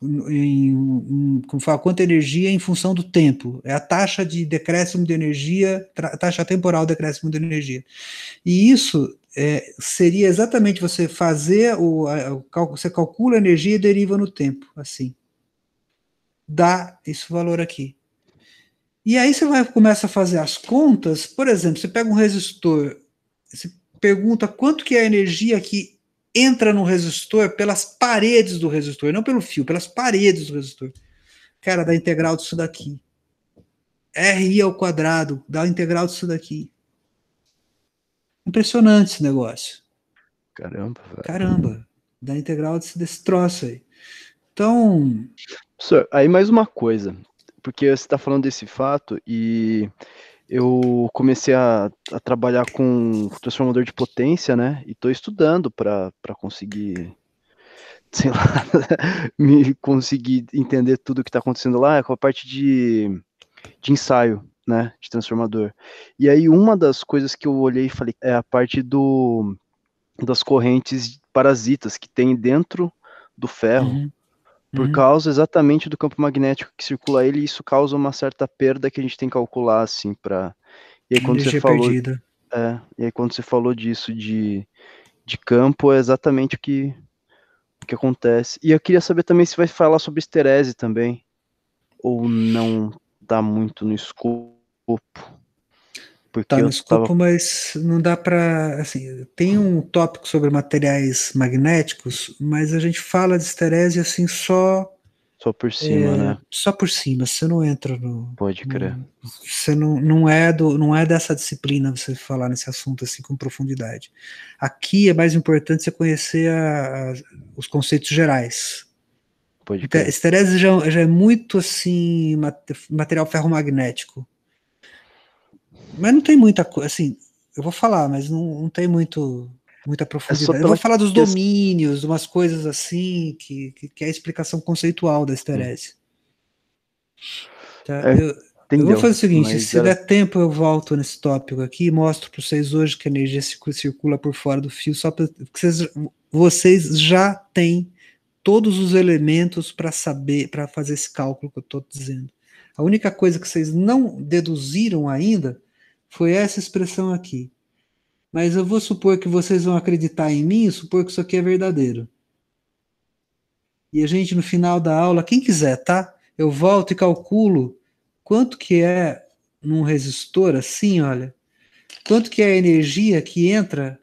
Como fala, quanta energia em função do tempo. É a taxa de decréscimo de energia, taxa temporal de decréscimo de energia. E isso seria exatamente você fazer você calcula a energia e deriva no tempo, assim. Dá esse valor aqui. E aí você começa a fazer as contas, por exemplo, você pega um resistor, você pergunta quanto que é a energia que entra no resistor pelas paredes do resistor, não pelo fio, pelas paredes do resistor. Cara, dá a integral disso daqui. RI ao quadrado, dá a integral disso daqui. Impressionante esse negócio. Caramba, velho. Caramba, dá a integral desse troço aí. Então... Professor, aí mais uma coisa, porque você está falando desse fato e eu comecei a trabalhar com transformador de potência, né? E estou estudando para conseguir, sei lá, me conseguir entender tudo que está acontecendo lá com a parte de ensaio, né? De transformador. E aí uma das coisas que eu olhei e falei é a parte das correntes parasitas que tem dentro do ferro. Por causa exatamente do campo magnético que circula ele, isso causa uma certa perda que a gente tem que calcular, assim, para... E aí quando você energia falou... perdida. e aí quando você falou disso de campo, é exatamente o que acontece. E eu queria saber também se vai falar sobre esterese também, ou não dá muito no escopo, porque Tá no eu tava escopo, mas não dá para, assim, tem um tópico sobre materiais magnéticos, mas a gente fala de esterese assim só por cima, né? só por cima, você não entra Pode crer. você não é dessa disciplina você falar nesse assunto assim com profundidade. Aqui é mais importante você conhecer os conceitos gerais. Pode Então, crer. esterese já é muito assim material ferromagnético. Mas não tem muita coisa, assim, eu vou falar, mas não tem muita É só profundidade. Eu vou pela falar dos ques- domínios, de umas coisas assim, que é a explicação conceitual da esterese. Tá? é, Eu vou entendeu, fazer o seguinte, mas se era der tempo eu volto nesse tópico aqui e mostro para vocês hoje que a energia circula por fora do fio, só para vocês já têm todos os elementos para saber, para fazer esse cálculo que eu estou dizendo. A única coisa que vocês não deduziram ainda foi essa expressão aqui. Mas eu vou supor que vocês vão acreditar em mim e supor que isso aqui é verdadeiro. E a gente, no final da aula, quem quiser, tá? Eu volto e calculo quanto que é num resistor assim, olha. Quanto que é a energia que entra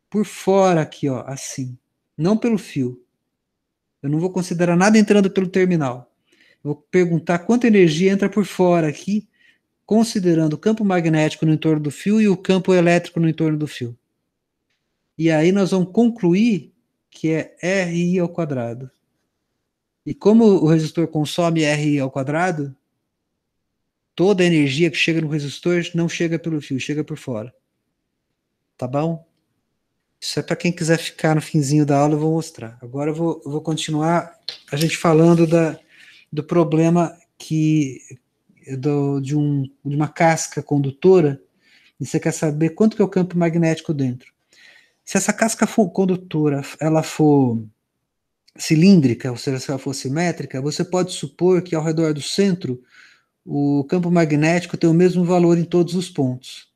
por fora aqui, ó, assim. Não pelo fio. Eu não vou considerar nada entrando pelo terminal. Eu vou perguntar quanta energia entra por fora aqui, considerando o campo magnético no entorno do fio e o campo elétrico no entorno do fio. E aí nós vamos concluir que é RI ao quadrado. E como o resistor consome RI ao quadrado, toda a energia que chega no resistor não chega pelo fio, chega por fora. Tá bom? Isso é para quem quiser ficar no finzinho da aula, eu vou mostrar. Agora eu vou continuar a gente falando do problema de uma casca condutora, e você quer saber quanto que é o campo magnético dentro. Se essa casca condutora ela for cilíndrica, ou seja, se ela for simétrica, você pode supor que ao redor do centro o campo magnético tem o mesmo valor em todos os pontos.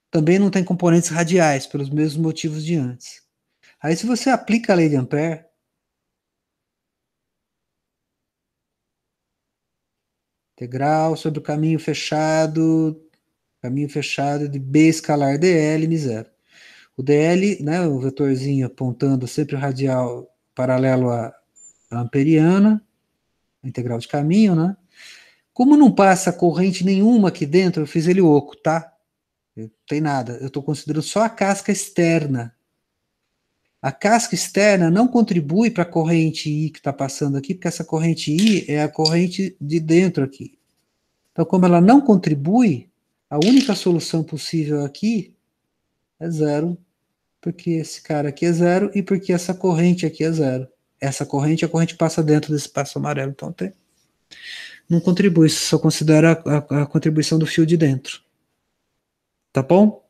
Também não tem componentes radiais, pelos mesmos motivos de antes. Aí, se você aplica a lei de Ampère, integral sobre o caminho fechado de B escalar dl m zero. O dl, né, o vetorzinho apontando sempre o radial paralelo à amperiana, a integral de caminho, né? Como não passa corrente nenhuma aqui dentro, eu fiz ele oco, tá? Não tem nada. Eu estou considerando só a casca externa. A casca externa não contribui para a corrente I que está passando aqui, porque essa corrente I é a corrente de dentro aqui. Então, como ela não contribui, a única solução possível aqui é zero, porque esse cara aqui é zero e porque essa corrente aqui é zero. Essa corrente, a corrente passa dentro desse espaço amarelo, então não contribui, só considera a contribuição do fio de dentro. Tá bom?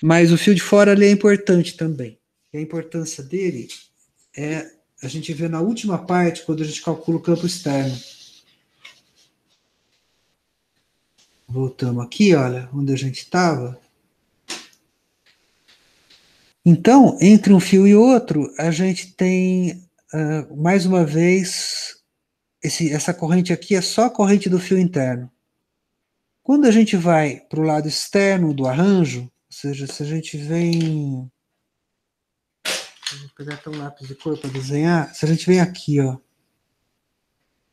Mas o fio de fora ele é importante também. E a importância dele é a gente vê na última parte, quando a gente calcula o campo externo. Voltamos aqui, olha, onde a gente estava. Então, entre um fio e outro, a gente tem, mais uma vez, essa corrente aqui é só a corrente do fio interno. Quando a gente vai para o lado externo do arranjo, ou seja, se a gente vem... Vou pegar até um lápis de cor para desenhar. Se a gente vem aqui, ó,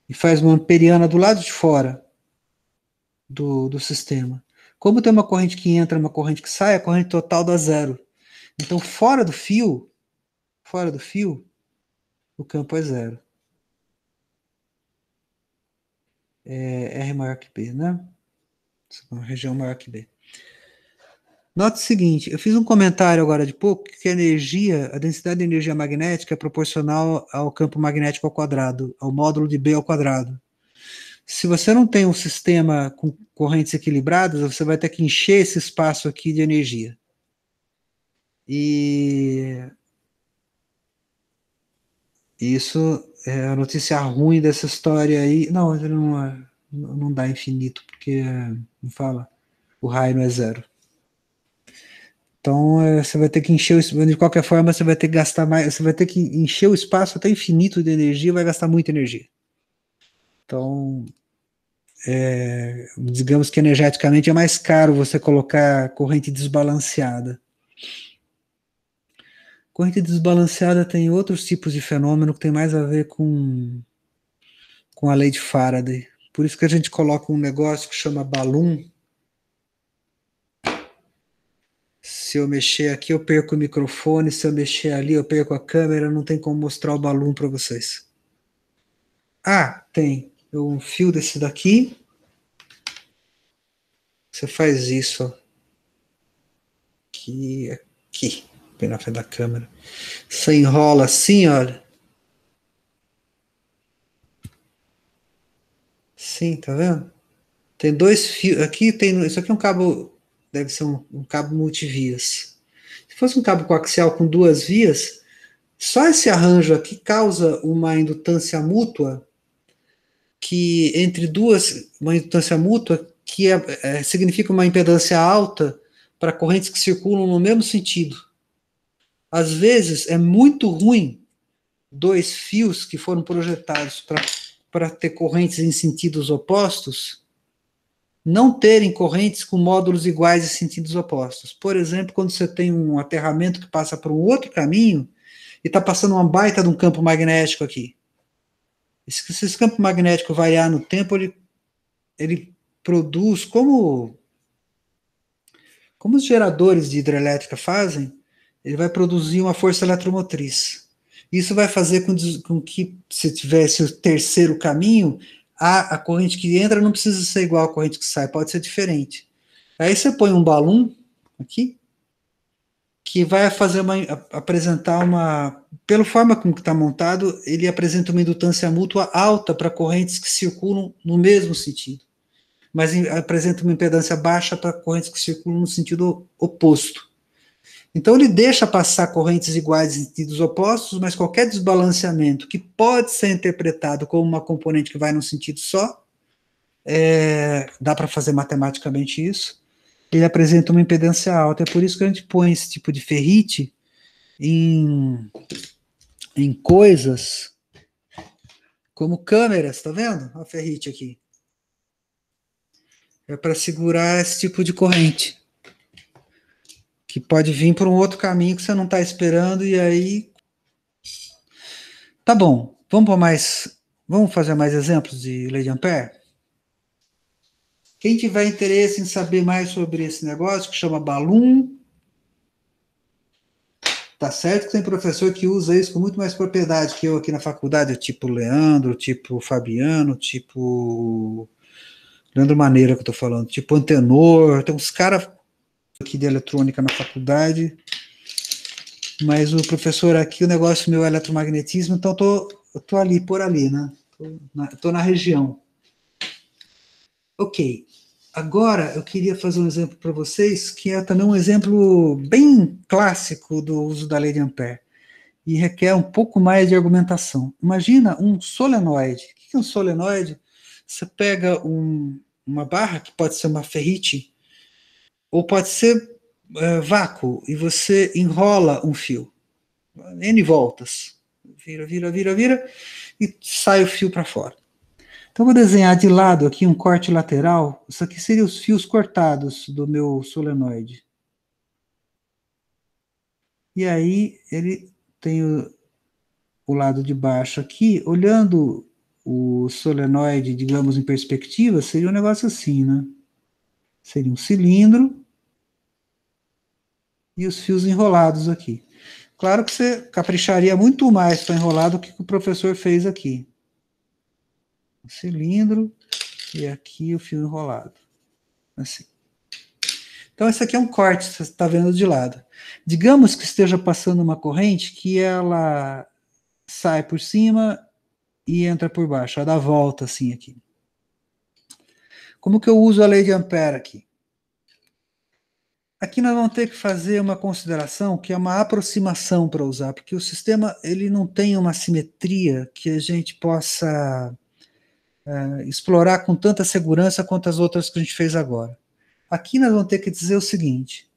e faz uma amperiana do lado de fora do sistema. Como tem uma corrente que entra e uma corrente que sai, a corrente total dá zero. Então, fora do fio, o campo é zero. É R maior que B, né? Uma região maior que B. Note o seguinte, eu fiz um comentário agora de pouco que a densidade de energia magnética é proporcional ao campo magnético ao quadrado, ao módulo de B ao quadrado. Se você não tem um sistema com correntes equilibradas, você vai ter que encher esse espaço aqui de energia. E isso é a notícia ruim dessa história aí. Não, ele não dá infinito, porque não fala, o raio não é zero. Então você vai ter que encher de qualquer forma, você vai ter que gastar mais, você vai ter que encher o espaço até infinito de energia, vai gastar muita energia. Então, digamos que energeticamente é mais caro você colocar corrente desbalanceada. Corrente desbalanceada tem outros tipos de fenômeno que tem mais a ver com a lei de Faraday. Por isso que a gente coloca um negócio que chama balloon. Se eu mexer aqui, eu perco o microfone. Se eu mexer ali, eu perco a câmera. Não tem como mostrar o balloon para vocês. Ah, tem. Um fio desse daqui. Você faz isso, ó. Aqui. Bem na frente da câmera. Você enrola assim, olha. Sim, tá vendo? Tem dois fios. Aqui tem. Isso aqui é um cabo. Deve ser um cabo multivias. Se fosse um cabo coaxial com duas vias, só esse arranjo aqui causa uma indutância mútua que entre duas, uma indutância mútua que significa uma impedância alta para correntes que circulam no mesmo sentido. Às vezes é muito ruim dois fios que foram projetados para ter correntes em sentidos opostos não terem correntes com módulos iguais em sentidos opostos. Por exemplo, quando você tem um aterramento que passa por um outro caminho e está passando uma baita de um campo magnético aqui. Se esse campo magnético variar no tempo, ele produz, como os geradores de hidrelétrica fazem, ele vai produzir uma força eletromotriz. Isso vai fazer com que, se tivesse o terceiro caminho, a corrente que entra não precisa ser igual à corrente que sai, pode ser diferente. Aí você põe um balão aqui, que vai apresentar pela forma como está montado, ele apresenta uma indutância mútua alta para correntes que circulam no mesmo sentido, mas apresenta uma impedância baixa para correntes que circulam no sentido oposto. Então ele deixa passar correntes iguais em sentidos opostos, mas qualquer desbalanceamento que pode ser interpretado como uma componente que vai num sentido só, dá para fazer matematicamente isso, ele apresenta uma impedância alta. É por isso que a gente põe esse tipo de ferrite em coisas como câmeras, tá vendo? Olha a ferrite aqui. É para segurar esse tipo de corrente, que pode vir por um outro caminho que você não está esperando, e aí... Tá bom, vamos fazer mais exemplos de lei de Ampère? Quem tiver interesse em saber mais sobre esse negócio, que chama balloon, tá certo que tem professor que usa isso com muito mais propriedade que eu aqui na faculdade, tipo Leandro, tipo Fabiano, tipo Leandro Maneira que eu tô falando, tipo Antenor, tem uns caras aqui de eletrônica na faculdade, mas o professor aqui, o negócio meu é eletromagnetismo, então eu tô ali, por ali, né? Tô na região. Ok. Agora, eu queria fazer um exemplo para vocês, que é também um exemplo bem clássico do uso da lei de Ampère. e requer um pouco mais de argumentação. Imagina um solenoide. O que é um solenoide? Você pega uma barra, que pode ser uma ferrite, ou pode ser vácuo, e você enrola um fio, N voltas, vira, vira, vira, vira, e sai o fio para fora. Então, vou desenhar de lado aqui um corte lateral. Isso aqui seriam os fios cortados do meu solenoide. E aí, ele tem o lado de baixo aqui, olhando o solenoide, digamos, em perspectiva, seria um negócio assim, né? Seria um cilindro e os fios enrolados aqui. Claro que você capricharia muito mais para enrolar do que o professor fez aqui. Um cilindro e aqui o fio enrolado. Assim. Então, esse aqui é um corte, você está vendo de lado. Digamos que esteja passando uma corrente que ela sai por cima e entra por baixo, ela dá volta assim aqui. Como que eu uso a lei de Ampère aqui? Aqui nós vamos ter que fazer uma consideração que é uma aproximação para usar, porque o sistema ele não tem uma simetria que a gente possa explorar com tanta segurança quanto as outras que a gente fez agora. Aqui nós vamos ter que dizer o seguinte,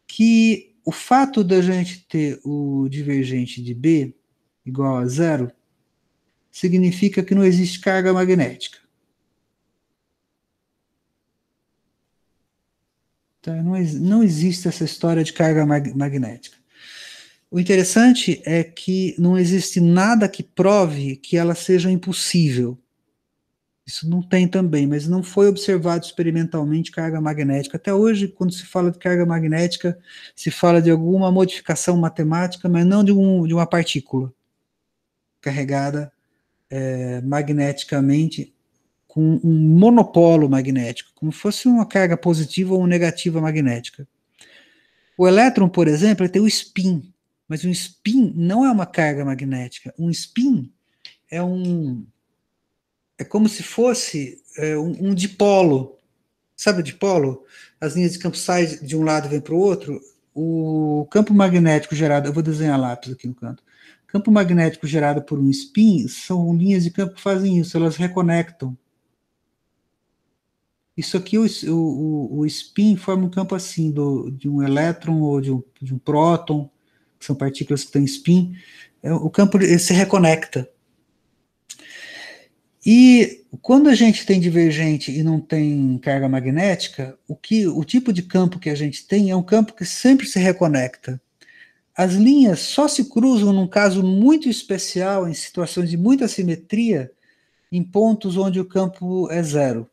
que o fato da gente ter o divergente de B igual a zero significa que não existe carga magnética. Tá? Não existe essa história de carga magnética. O interessante é que não existe nada que prove que ela seja impossível. Isso não tem também, mas não foi observado experimentalmente carga magnética. Até hoje, quando se fala de carga magnética, se fala de alguma modificação matemática, mas não de uma partícula carregada magneticamente com um monopolo magnético, como se fosse uma carga positiva ou negativa magnética. O elétron, por exemplo, tem o spin, mas um spin não é uma carga magnética. Um spin é como se fosse um dipolo. Sabe o dipolo? As linhas de campo saem de um lado e vêm para o outro. O campo magnético gerado, eu vou desenhar lápis aqui no canto. Campo magnético gerado por um spin são linhas de campo que fazem isso, elas reconectam. Isso aqui, o spin forma um campo assim, de um elétron ou de um próton, que são partículas que têm spin. O campo se reconecta. E quando a gente tem divergente e não tem carga magnética, o tipo de campo que a gente tem é um campo que sempre se reconecta. As linhas só se cruzam num caso muito especial, em situações de muita simetria, em pontos onde o campo é zero.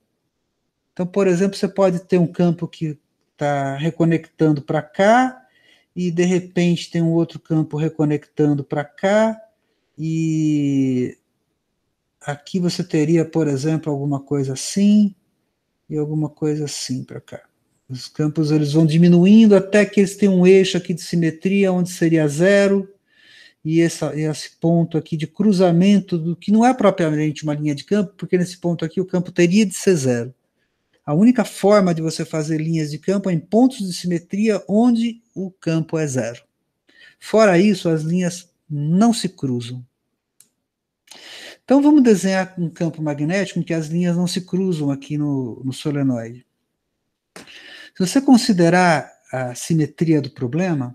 Então, por exemplo, você pode ter um campo que está reconectando para cá, e de repente tem um outro campo reconectando para cá, e aqui você teria, por exemplo, alguma coisa assim, e alguma coisa assim para cá. Os campos eles vão diminuindo até que eles têm um eixo aqui de simetria, onde seria zero, e esse ponto aqui de cruzamento, do que não é propriamente uma linha de campo, porque nesse ponto aqui o campo teria de ser zero. A única forma de você fazer linhas de campo é em pontos de simetria onde o campo é zero. Fora isso, as linhas não se cruzam. Então vamos desenhar um campo magnético em que as linhas não se cruzam aqui no solenoide. Se você considerar a simetria do problema,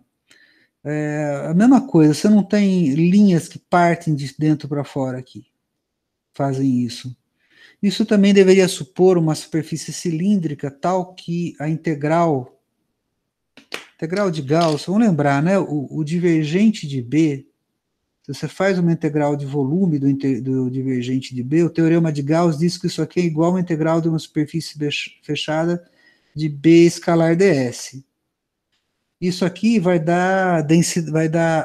a mesma coisa, você não tem linhas que partem de dentro para fora aqui, fazem isso. Isso também deveria supor uma superfície cilíndrica tal que a integral de Gauss, vamos lembrar, né? O divergente de B, se você faz uma integral de volume do divergente de B, o teorema de Gauss diz que isso aqui é igual a uma integral de uma superfície fechada de B escalar ds. Isso aqui vai dar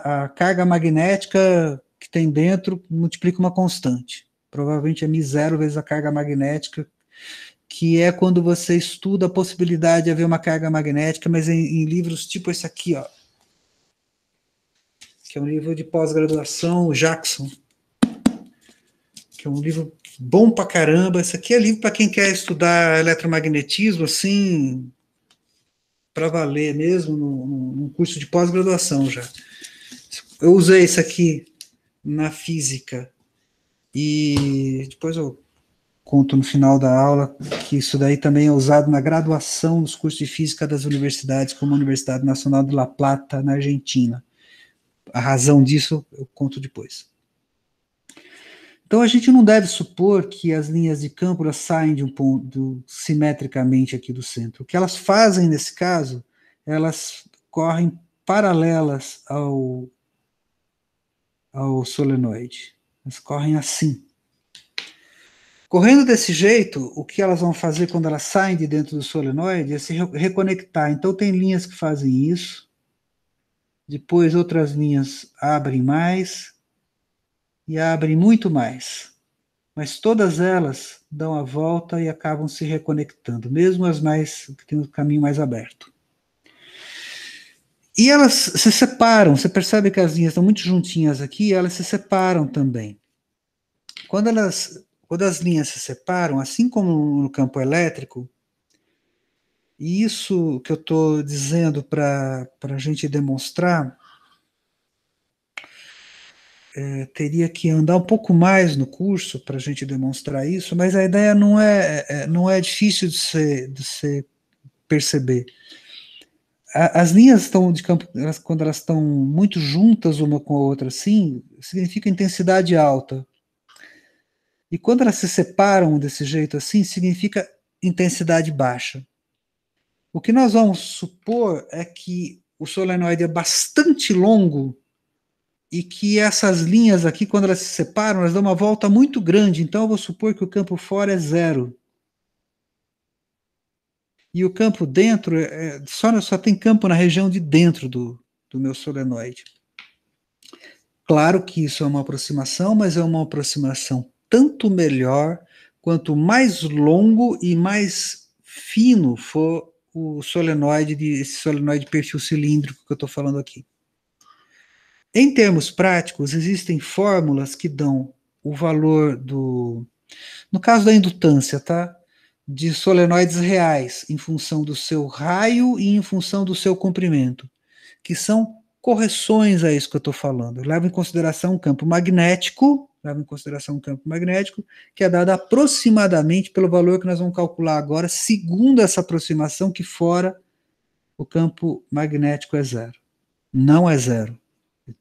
a carga magnética que tem dentro, multiplica uma constante. Provavelmente é μ0 vezes a carga magnética, que é quando você estuda a possibilidade de haver uma carga magnética, mas em livros tipo esse aqui, ó, que é um livro de pós-graduação, o Jackson, que é um livro bom pra caramba. Esse aqui é livro para quem quer estudar eletromagnetismo, assim, para valer mesmo, num curso de pós-graduação já. eu usei isso aqui na física e depois eu conto no final da aula que isso daí também é usado na graduação dos cursos de física das universidades, como a Universidade Nacional de La Plata, na Argentina. A razão disso eu conto depois. Então a gente não deve supor que as linhas de campo elas saem de um ponto simetricamente aqui do centro. O que elas fazem nesse caso, elas correm paralelas ao solenoide. Elas correm assim. Correndo desse jeito, o que elas vão fazer quando elas saem de dentro do solenoide é se reconectar. Então tem linhas que fazem isso. Depois outras linhas abrem mais e abrem muito mais. Mas todas elas dão a volta e acabam se reconectando, mesmo as mais que têm o caminho mais aberto. E elas se separam, você percebe que as linhas estão muito juntinhas aqui, elas se separam também. Quando as linhas se separam, assim como no campo elétrico, e isso que eu estou dizendo para a gente demonstrar, teria que andar um pouco mais no curso para a gente demonstrar isso, mas a ideia não é difícil de se perceber. As linhas estão de campo, quando elas estão muito juntas uma com a outra, assim, significa intensidade alta. E quando elas se separam desse jeito assim, significa intensidade baixa. O que nós vamos supor é que o solenoide é bastante longo e que essas linhas aqui, quando elas se separam, elas dão uma volta muito grande. Então eu vou supor que o campo fora é zero. E o campo dentro, só tem campo na região de dentro do meu solenoide. Claro que isso é uma aproximação, mas é uma aproximação tanto melhor quanto mais longo e mais fino for o solenoide, esse solenoide de perfil cilíndrico que eu estou falando aqui. Em termos práticos, existem fórmulas que dão o valor no caso da indutância, tá? De solenoides reais, em função do seu raio e em função do seu comprimento, que são correções a isso que eu estou falando. Leva em consideração um campo magnético, que é dado aproximadamente pelo valor que nós vamos calcular agora, segundo essa aproximação, que fora o campo magnético é zero. Não é zero.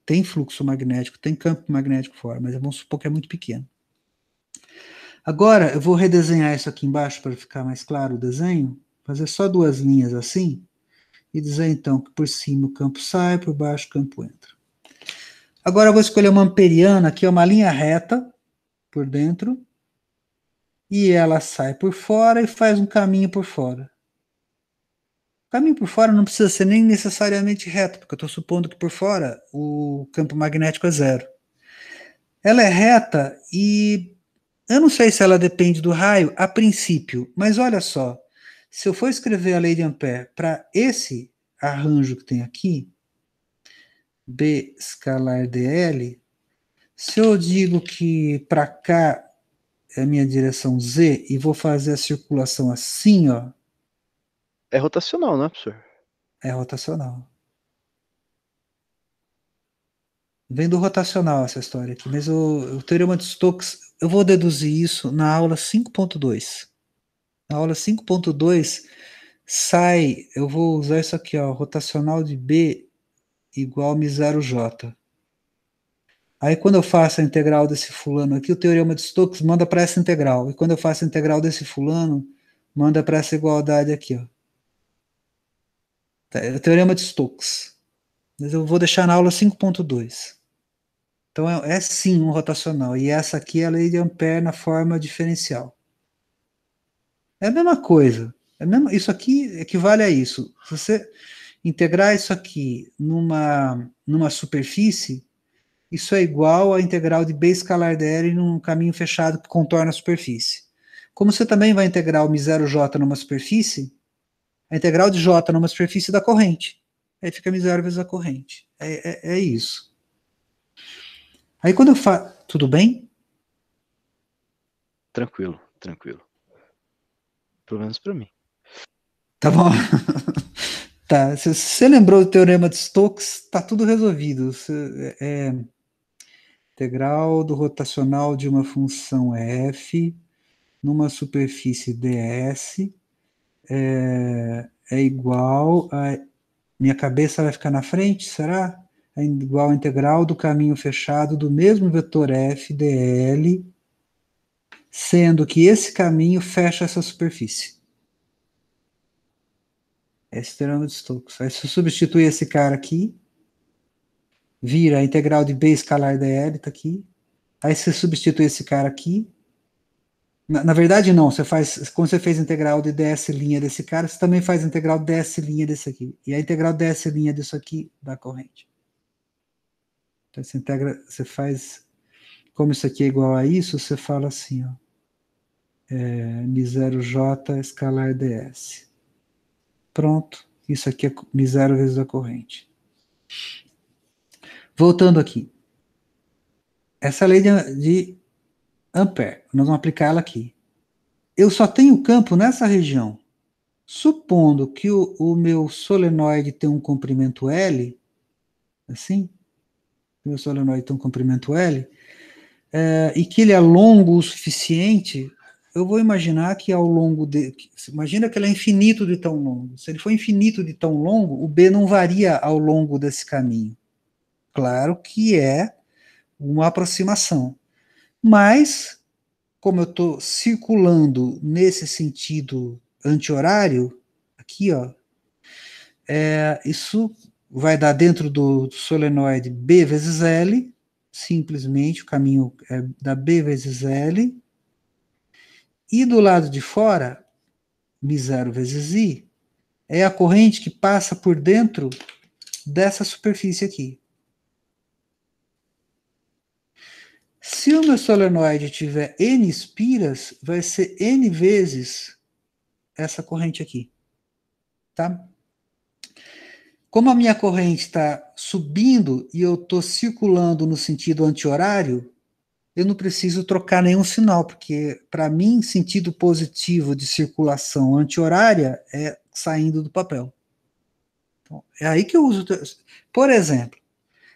Tem fluxo magnético, tem campo magnético fora, mas vamos supor que é muito pequeno. Agora, eu vou redesenhar isso aqui embaixo para ficar mais claro o desenho, fazer só duas linhas assim, e dizer então que por cima o campo sai, por baixo o campo entra. Agora eu vou escolher uma amperiana, que é uma linha reta por dentro, e ela sai por fora e faz um caminho por fora. O caminho por fora não precisa ser nem necessariamente reto, porque eu estou supondo que por fora o campo magnético é zero. Ela é reta e eu não sei se ela depende do raio a princípio, mas olha só, se eu for escrever a lei de Ampère para esse arranjo que tem aqui, B escalar dl, se eu digo que para cá é a minha direção z e vou fazer a circulação assim, ó. É rotacional, né, professor? É rotacional. Vem do rotacional essa história aqui, mas o teorema de Stokes, eu vou deduzir isso na aula 5.2. Na aula 5.2 sai, eu vou usar isso aqui, ó, rotacional de B igual μ0j. Aí quando eu faço a integral desse fulano aqui, o teorema de Stokes manda para essa integral. E quando eu faço a integral desse fulano, manda para essa igualdade aqui, ó. É o teorema de Stokes. Mas eu vou deixar na aula 5.2. Então é sim um rotacional. E essa aqui é a lei de Ampère na forma diferencial. É a mesma coisa. Isso aqui equivale a isso. Se você integrar isso aqui numa superfície, isso é igual à integral de B escalar dl num caminho fechado que contorna a superfície. Como você também vai integrar o μ0j numa superfície, a integral de j numa superfície da corrente. Aí fica μ0 vezes a corrente. É isso. Aí quando eu faço... Tudo bem? Tranquilo, tranquilo. Pelo menos para mim. Tá bom. Tá, se você lembrou do teorema de Stokes, está tudo resolvido. Integral do rotacional de uma função f numa superfície ds é igual a... Minha cabeça vai ficar na frente, será? É igual a integral do caminho fechado do mesmo vetor f dl, sendo que esse caminho fecha essa superfície. Esse teorema de Stokes. Aí se eu substituir esse cara aqui, vira a integral de b escalar dl, tá aqui. Aí você substitui esse cara aqui. Na verdade, não. Você faz, quando você fez a integral de ds' desse cara, você também faz a integral ds' desse aqui. E a integral ds' disso aqui dá corrente. Então você integra, você faz, como isso aqui é igual a isso, você fala assim, ó, μ0j escalar ds. Pronto. Isso aqui é μ0 vezes a corrente. Voltando aqui. Essa lei de Ampère, nós vamos aplicar ela aqui. Eu só tenho campo nessa região. Supondo que o meu solenoide tem um comprimento L, assim, o meu solenoide tem um comprimento L, e que ele é longo o suficiente, eu vou imaginar que ao longo de... Imagina que ele é infinito de tão longo. Se ele for infinito de tão longo, o B não varia ao longo desse caminho. Claro que é uma aproximação. Mas, como eu estou circulando nesse sentido anti-horário, aqui, ó, isso vai dar dentro do solenoide B vezes L, simplesmente o caminho é da B vezes L, e do lado de fora, μ0 vezes I, é a corrente que passa por dentro dessa superfície aqui. Se o meu solenoide tiver N espiras, vai ser N vezes essa corrente aqui. Tá? Como a minha corrente está subindo e eu estou circulando no sentido anti-horário, eu não preciso trocar nenhum sinal, porque para mim, sentido positivo de circulação anti-horária é saindo do papel. Então, é aí que eu uso. Por exemplo,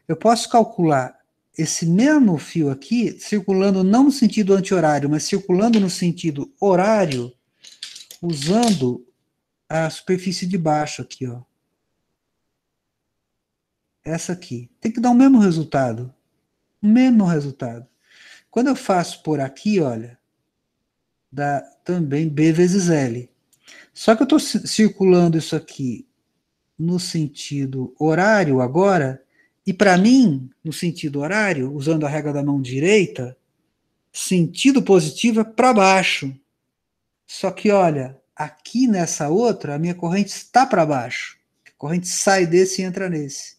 eu posso calcular esse mesmo fio aqui, circulando não no sentido anti-horário, mas circulando no sentido horário, usando a superfície de baixo aqui, ó. Essa aqui. Tem que dar o mesmo resultado. O mesmo resultado. Quando eu faço por aqui, olha, dá também B vezes L. Só que eu estou circulando isso aqui no sentido horário agora, e para mim, no sentido horário, usando a regra da mão direita, sentido positivo é para baixo. Só que, olha, aqui nessa outra, a minha corrente está para baixo. A corrente sai desse e entra nesse.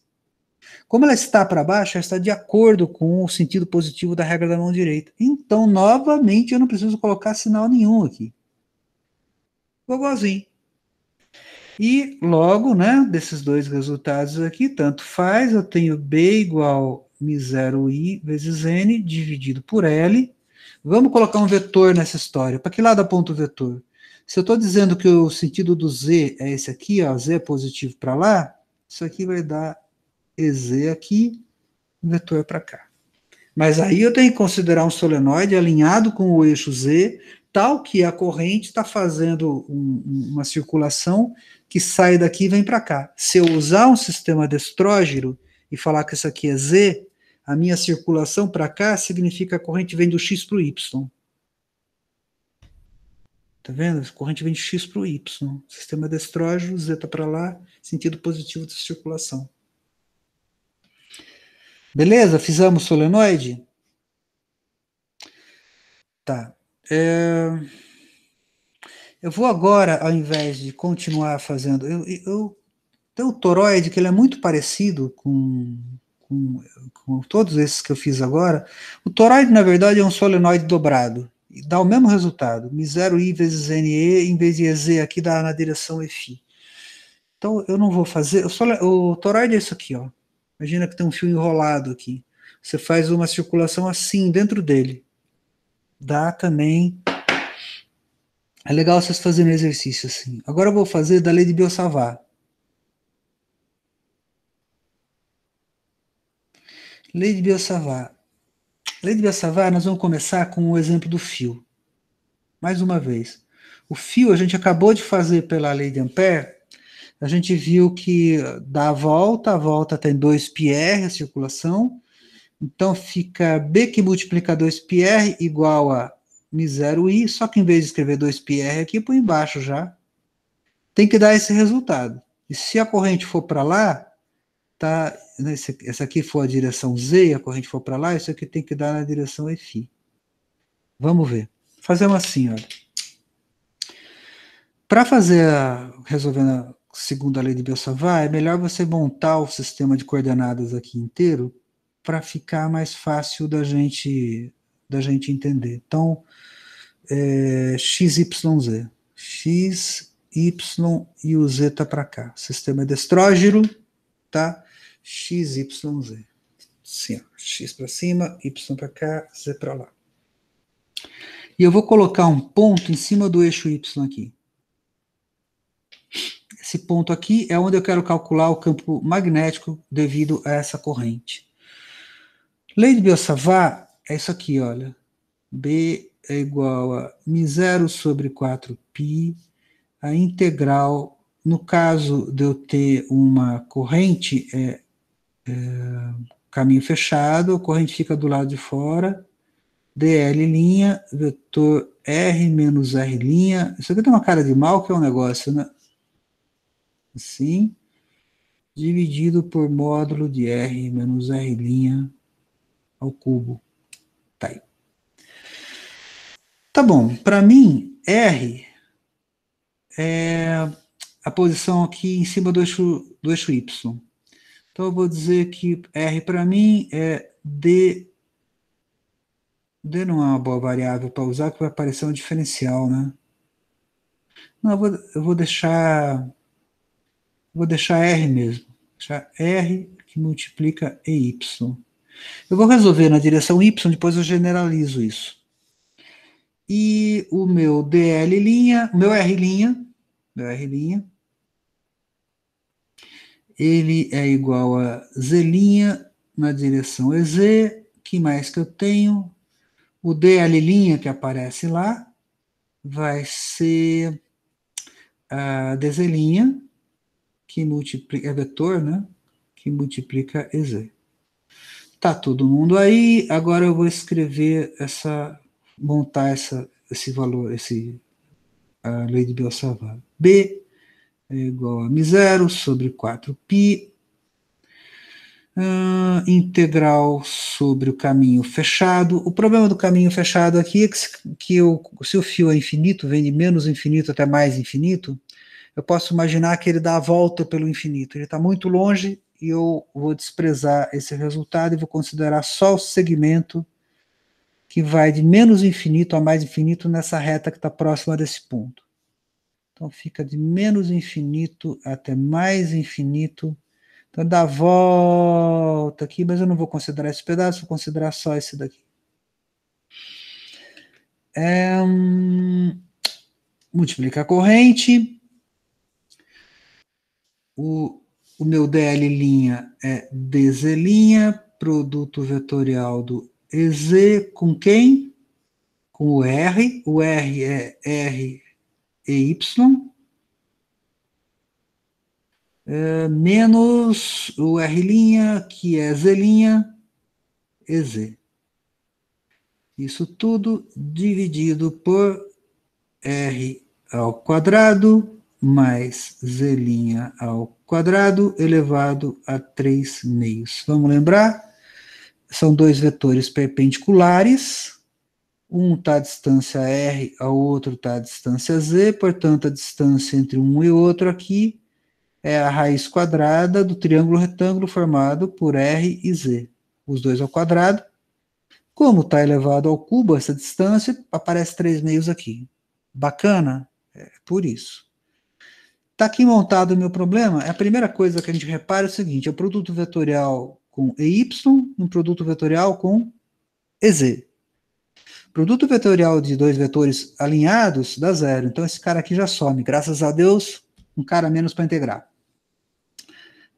Como ela está para baixo, ela está de acordo com o sentido positivo da regra da mão direita. Então, novamente, eu não preciso colocar sinal nenhum aqui. Igualzinho. E logo, né, desses dois resultados aqui, tanto faz, eu tenho B igual μ0i vezes n dividido por L. Vamos colocar um vetor nessa história. Para que lado aponta o vetor? Se eu estou dizendo que o sentido do Z é esse aqui, ó, Z é positivo para lá, isso aqui vai dar EZ aqui, o vetor para cá. Mas aí eu tenho que considerar um solenoide alinhado com o eixo Z, tal que a corrente está fazendo uma circulação que sai daqui e vem para cá. Se eu usar um sistema destrógeno e falar que isso aqui é Z, a minha circulação para cá significa que a corrente vem do X para o Y. Tá vendo? A corrente vem de X para o Y. Sistema destrógeno, Z está para lá, sentido positivo de circulação. Beleza? Fizemos solenoide? Tá. Eu vou agora, ao invés de continuar fazendo... Tem o toroide, que ele é muito parecido com todos esses que eu fiz agora. O toroide, na verdade, é um solenoide dobrado. E dá o mesmo resultado. μ0i vezes NE, em vez de EZ aqui, dá na direção Eφ. Então, eu não vou fazer... O toroide é isso aqui, ó. Imagina que tem um fio enrolado aqui. Você faz uma circulação assim dentro dele. Dá também. É legal vocês fazerem exercício assim. Agora eu vou fazer da lei de Biot-Savart. Lei de Biot-Savart. Lei de Biot-Savart, nós vamos começar com o exemplo do fio. Mais uma vez. O fio, a gente acabou de fazer pela lei de Ampère, a gente viu que dá a volta tem 2πr, a circulação, então fica B que multiplica 2πr igual a μ0i, só que em vez de escrever 2πr aqui, põe embaixo já. Tem que dar esse resultado. E se a corrente for para lá, tá, essa aqui for a direção Z, a corrente for para lá, isso aqui tem que dar na direção φ. Vamos ver. Fazemos assim, olha. Para resolvendo a segunda lei de Biot-Savart, é melhor você montar o sistema de coordenadas aqui inteiro para ficar mais fácil da gente entender. Então, x, y, z. X, y e o z está para cá. Sistema é destrógiro, tá? X, y, z. Assim, ó, x para cima, y para cá, z para lá. E eu vou colocar um ponto em cima do eixo y aqui. Esse ponto aqui é onde eu quero calcular o campo magnético devido a essa corrente. Lei de Biot-Savart é isso aqui, olha. B é igual a μ0 sobre 4π, a integral, no caso de eu ter uma corrente, caminho fechado, a corrente fica do lado de fora, dl', vetor r menos r', isso aqui tem uma cara de mal que é um negócio, né? Assim, dividido por módulo de r menos r' ao cubo. Tá aí. Tá bom, para mim, R é a posição aqui em cima do eixo Y. Então eu vou dizer que R para mim é D. D não é uma boa variável para usar, que vai aparecer um diferencial, né? Não, eu vou deixar R mesmo. Deixar R que multiplica EY. Eu vou resolver na direção Y, depois eu generalizo isso. E o meu dl', meu R', ele é igual a Z' na direção EZ. Que mais que eu tenho? O dl' que aparece lá vai ser a dz', que multiplica, é vetor, né? Que multiplica EZ. Tá todo mundo aí. Agora eu vou escrever montar esse valor, a lei de Biot-Savart. B é igual a μ0 sobre 4π, integral sobre o caminho fechado. O problema do caminho fechado aqui é que se o fio é infinito, vem de menos infinito até mais infinito, eu posso imaginar que ele dá a volta pelo infinito. Ele está muito longe e eu vou desprezar esse resultado e vou considerar só o segmento que vai de menos infinito a mais infinito nessa reta que está próxima desse ponto. Então fica de menos infinito até mais infinito. Então dá a volta aqui, mas eu não vou considerar esse pedaço, vou considerar só esse daqui. Multiplica a corrente. O meu dl' é dz', produto vetorial do EZ com quem? Com o R. O R é R e Y. Menos o R', que é Z', EZ. Isso tudo dividido por R ao quadrado mais Z' ao quadrado elevado a 3 meios. Vamos lembrar? São dois vetores perpendiculares. Um está à distância R, ao outro está à distância Z, portanto a distância entre um e outro aqui é a raiz quadrada do triângulo retângulo formado por R e Z. Os dois ao quadrado. Como está elevado ao cubo essa distância, aparece 3 meios aqui. Bacana? É por isso. Está aqui montado o meu problema. A primeira coisa que a gente repara é o seguinte, é o produto vetorial com EY, um produto vetorial com EZ. Produto vetorial de dois vetores alinhados dá zero. Então esse cara aqui já some. Graças a Deus, um cara a menos para integrar.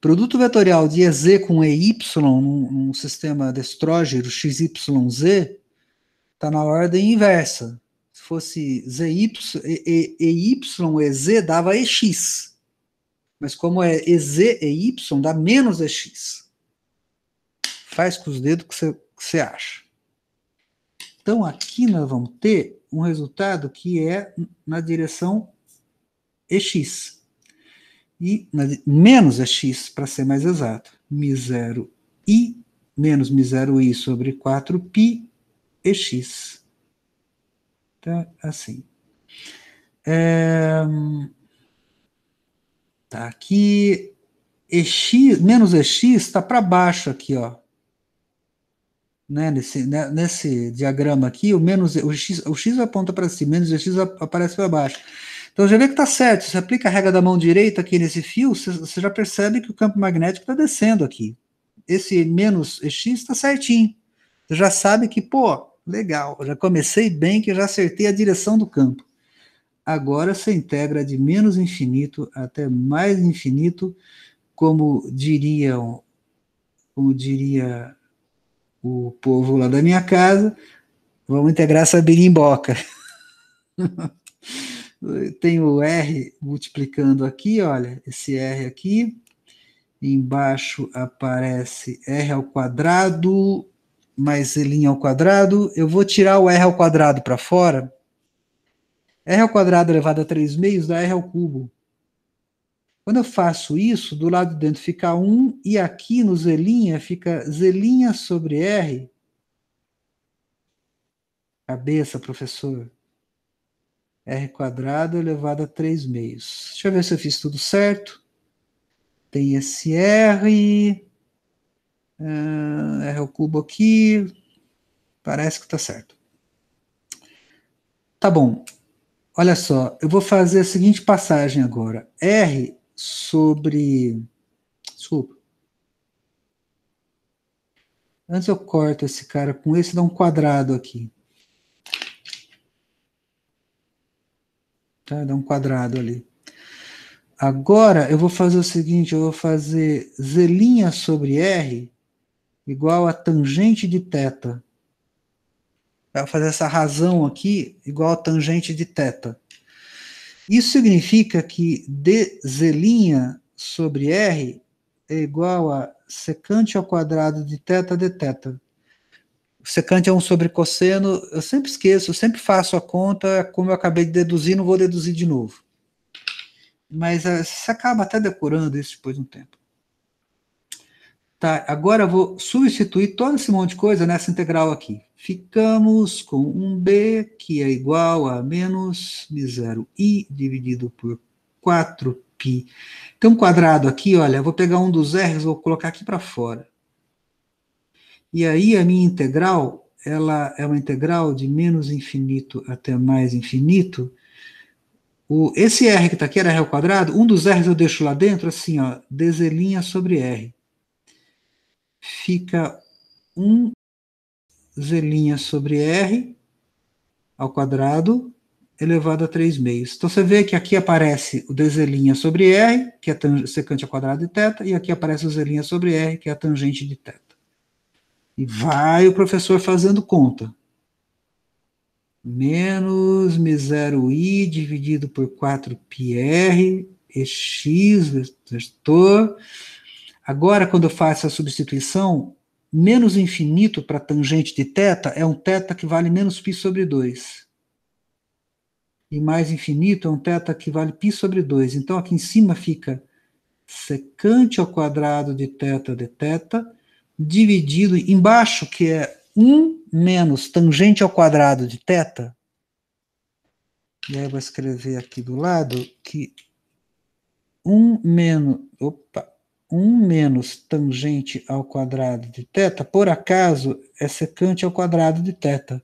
Produto vetorial de EZ com EY num sistema destrógero XYZ está na ordem inversa. Se fosse ZY, EY, EZ dava EX. Mas como é EZ e Y, dá menos EX. Faz com os dedos o que você acha. Então, aqui nós vamos ter um resultado que é na direção EX. E menos EX, para ser mais exato. μ0i menos μ0i sobre 4π EX. Tá assim. Tá aqui. EX, menos EX está para baixo aqui, ó. Né, nesse diagrama aqui, o X aponta para cima, menos o X aparece para baixo. Então, já vê que está certo. Se você aplica a regra da mão direita aqui nesse fio, você já percebe que o campo magnético está descendo aqui. Esse menos X está certinho. Você já sabe que, pô, legal, já comecei bem, que eu já acertei a direção do campo. Agora você integra de menos infinito até mais infinito, como diria o povo lá da minha casa, vamos integrar essa birimboca. Tem o R multiplicando aqui, olha, esse R aqui, embaixo aparece R ao quadrado, mais Z' ao quadrado, eu vou tirar o R ao quadrado para fora, R ao quadrado elevado a 3/2 dá R ao cubo. Quando eu faço isso, do lado de dentro fica 1, e aqui no Z' fica Z' sobre R. Cabeça, professor. R quadrado elevado a 3/2. Deixa eu ver se eu fiz tudo certo. Tem esse R. R ao cubo aqui. Parece que está certo. Tá bom. Olha só, eu vou fazer a seguinte passagem agora. R sobre... Desculpa. Antes eu corto esse cara com esse e dá um quadrado aqui. Tá? Dá um quadrado ali. Agora eu vou fazer o seguinte, eu vou fazer Z' sobre R igual a tangente de θ. Eu vou fazer essa razão aqui igual a tangente de θ. Isso significa que dZ' sobre R é igual a secante ao quadrado de θ dθ. O secante é 1 sobre cosseno, eu sempre esqueço, eu sempre faço a conta, como eu acabei de deduzir, não vou deduzir de novo. Mas você acaba até decorando isso depois de um tempo. Tá, agora eu vou substituir todo esse monte de coisa nessa integral aqui. Ficamos com um B que é igual a menos μ0i dividido por 4π. Tem um quadrado aqui, olha, eu vou pegar um dos R's, vou colocar aqui para fora. E aí a minha integral, ela é uma integral de menos infinito até mais infinito. Esse R que está aqui era R ao quadrado, um dos R's eu deixo lá dentro, assim, ó, dZ' sobre R. Fica 1 Z' sobre R ao quadrado elevado a 3/2. Então você vê que aqui aparece o dZ' sobre R, que é secante ao quadrado de θ, e aqui aparece o Z' sobre R, que é a tangente de θ. E vai o professor fazendo conta. Menos μ0i dividido por 4πr, EX, vetor. Agora, quando eu faço a substituição, menos infinito para tangente de θ é um θ que vale menos π sobre 2. E mais infinito é um θ que vale π sobre 2. Então, aqui em cima fica secante ao quadrado de θ dθ, dividido embaixo, que é 1 menos tangente ao quadrado de θ. E aí eu vou escrever aqui do lado que 1 menos tangente ao quadrado de θ, por acaso, é secante ao quadrado de θ.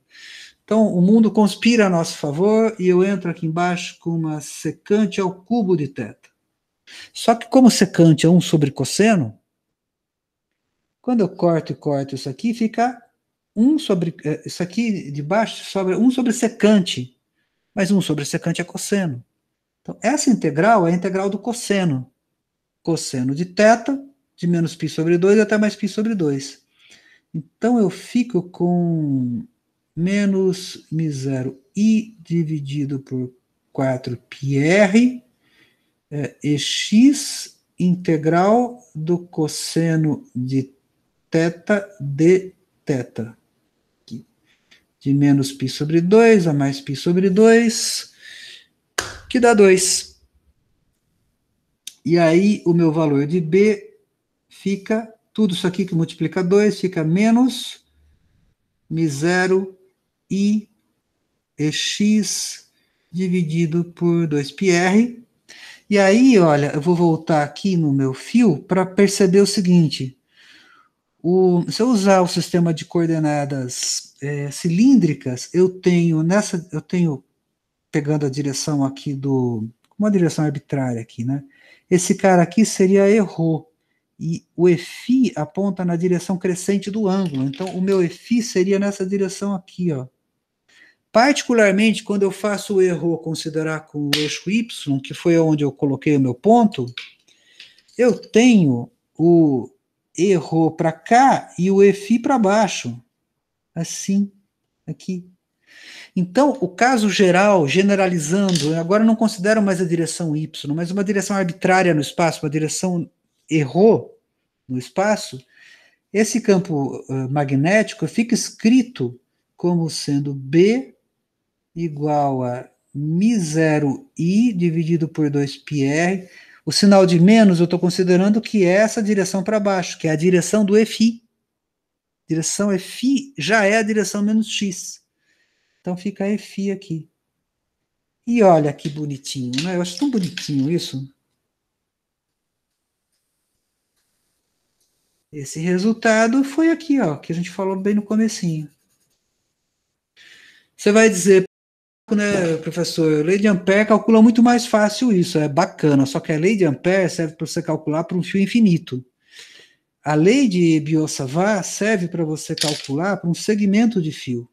Então, o mundo conspira a nosso favor e eu entro aqui embaixo com uma secante ao cubo de θ. Só que como secante é 1 sobre cosseno, quando eu corto e corto isso aqui, fica 1 sobre... Isso aqui de baixo sobra 1 sobre secante, mas 1 sobre secante é cosseno. Então, essa integral é a integral do cosseno. Cosseno de θ de menos π sobre 2 até mais π sobre 2. Então, eu fico com menos μ0i dividido por 4πr e x integral do cosseno de θ de θ. De menos π sobre 2 a mais π sobre 2, que dá 2. E aí, o meu valor de B fica, tudo isso aqui que multiplica 2, fica menos μ0i e x dividido por 2πr. E aí, olha, eu vou voltar aqui no meu fio para perceber o seguinte. Se eu usar o sistema de coordenadas cilíndricas, eu tenho, pegando a direção aqui uma direção arbitrária aqui, né? Esse cara aqui seria erro. E o Eφ aponta na direção crescente do ângulo. Então, o meu Eφ seria nessa direção aqui, ó. Particularmente, quando eu faço o erro considerar com o eixo Y, que foi onde eu coloquei o meu ponto, eu tenho o erro para cá e o Eφ para baixo. Assim, aqui. Então, o caso geral, generalizando, agora eu não considero mais a direção Y, mas uma direção arbitrária no espaço, uma direção erro no espaço, esse campo magnético fica escrito como sendo B igual a μ0i dividido por 2πr. O sinal de menos eu estou considerando que é essa direção para baixo, que é a direção do Eφ. Direção Eφ já é a direção menos x. Então fica Eφ aqui. E olha que bonitinho, né? Eu acho tão bonitinho isso. Esse resultado foi aqui, ó, que a gente falou bem no comecinho. Você vai dizer, né, professor, lei de Ampère calcula muito mais fácil isso, é bacana, só que a lei de Ampère serve para você calcular para um fio infinito. A lei de Biot-Savart serve para você calcular para um segmento de fio.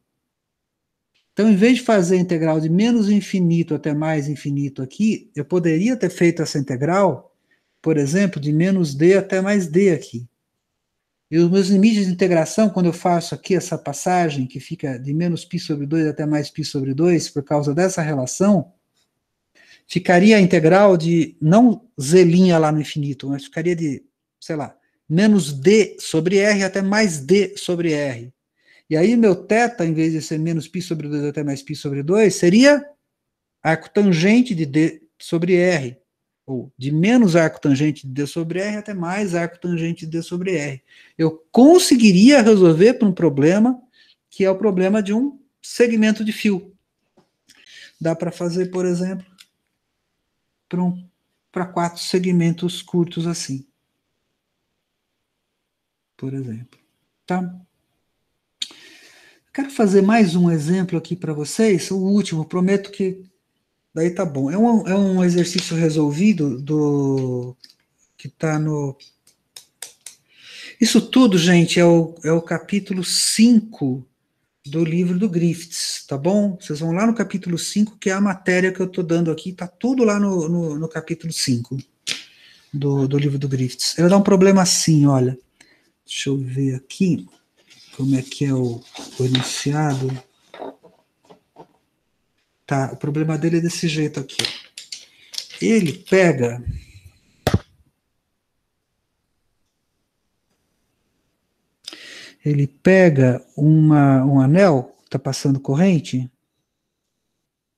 Então, em vez de fazer a integral de menos infinito até mais infinito aqui, eu poderia ter feito essa integral, por exemplo, de menos d até mais d aqui. E os meus limites de integração, quando eu faço aqui essa passagem, que fica de menos π sobre 2 até mais π sobre 2, por causa dessa relação, ficaria a integral de, não z' lá no infinito, mas ficaria de, sei lá, menos d sobre r até mais d sobre r. E aí meu θ, em vez de ser menos π sobre 2 até mais π sobre 2, seria arco tangente de d sobre r, ou de menos arco tangente de d sobre r até mais arco tangente de d sobre r. Eu conseguiria resolver para um problema que é o problema de um segmento de fio. Dá para fazer, por exemplo, para 4 segmentos curtos assim. Por exemplo. Tá? Quero fazer mais um exemplo aqui para vocês, o último, prometo que daí tá bom. É um exercício resolvido que está no... Isso tudo, gente, é o capítulo 5 do livro do Griffiths, tá bom? Vocês vão lá no capítulo 5, que é a matéria que eu estou dando aqui, tá tudo lá no capítulo 5 do livro do Griffiths. Ele dá um problema assim, olha. Deixa eu ver aqui como é que é o enunciado. Tá, o problema dele é desse jeito aqui. Ele pega... um anel que está passando corrente.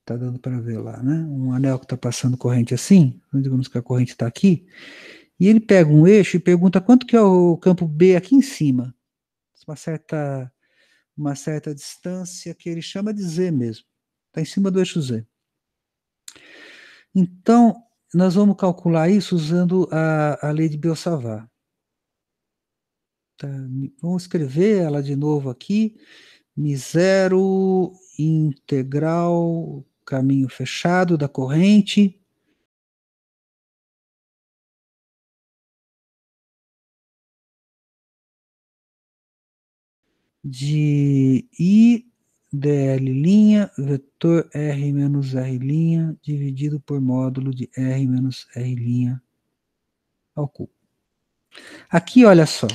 Está dando para ver lá, né? Um anel que está passando corrente assim. Digamos que a corrente está aqui. E ele pega um eixo e pergunta quanto que é o campo B aqui em cima. Uma certa distância que ele chama de Z mesmo. Está em cima do eixo Z. Então, nós vamos calcular isso usando a lei de Biot-Savart. Tá, vamos escrever ela de novo aqui. μ0 integral caminho fechado da corrente de I dl' vetor R menos R' dividido por módulo de R menos R' ao cubo. Aqui, olha só,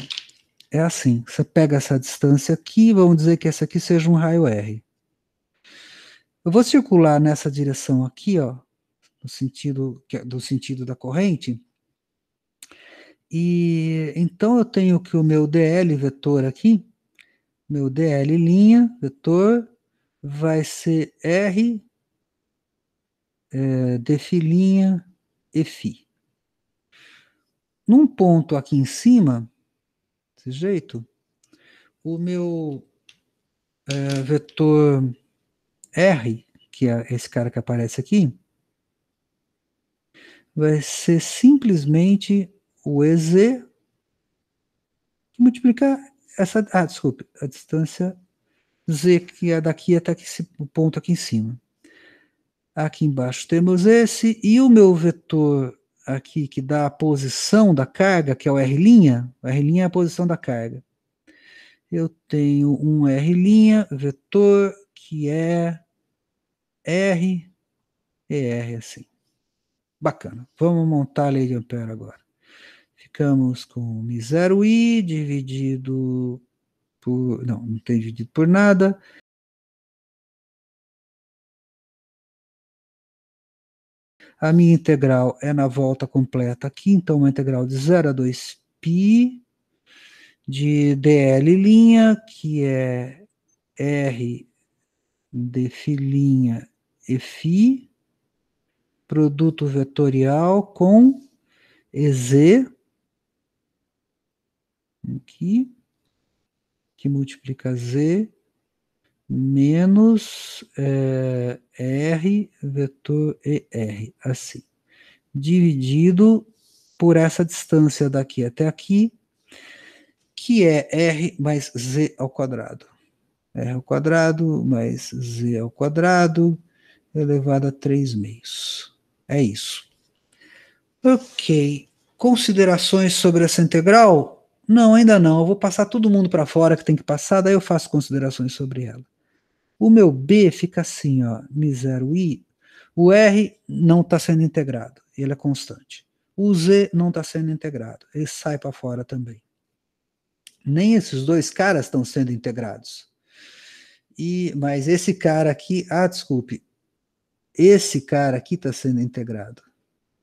é assim, você pega essa distância aqui, vamos dizer que essa aqui seja um raio R. Eu vou circular nessa direção aqui, ó, no sentido, do sentido da corrente, e então eu tenho que o meu dl vetor aqui, meu dl linha, vetor, vai ser R dφ e φ. Num ponto aqui em cima, desse jeito, o meu vetor R, que é esse cara que aparece aqui, vai ser simplesmente o EZ que multiplicar essa. Ah, desculpe, a distância Z, que é daqui até esse ponto aqui em cima. Aqui embaixo temos esse, e o meu vetor aqui que dá a posição da carga, que é o R', o R' é a posição da carga. Eu tenho um R' vetor que é R e R assim. Bacana. Vamos montar a lei de Ampère agora. Ficamos com μ0i dividido por... não tem dividido por nada. A minha integral é na volta completa aqui, então uma integral de 0 a 2π de dl', que é R dφ e φ, produto vetorial com EZ, aqui, que multiplica Z, menos R vetor ER, assim, dividido por essa distância daqui até aqui, que é R mais Z ao quadrado. R ao quadrado mais Z ao quadrado elevado a 3/2. É isso. Ok. Considerações sobre essa integral? Não, ainda não. Eu vou passar todo mundo para fora que tem que passar, daí eu faço considerações sobre ela. O meu B fica assim, ó, μ0i. O R não está sendo integrado, ele é constante. O Z não está sendo integrado, ele sai para fora também. Nem esses dois caras estão sendo integrados. Mas esse cara aqui, desculpe, esse cara aqui está sendo integrado.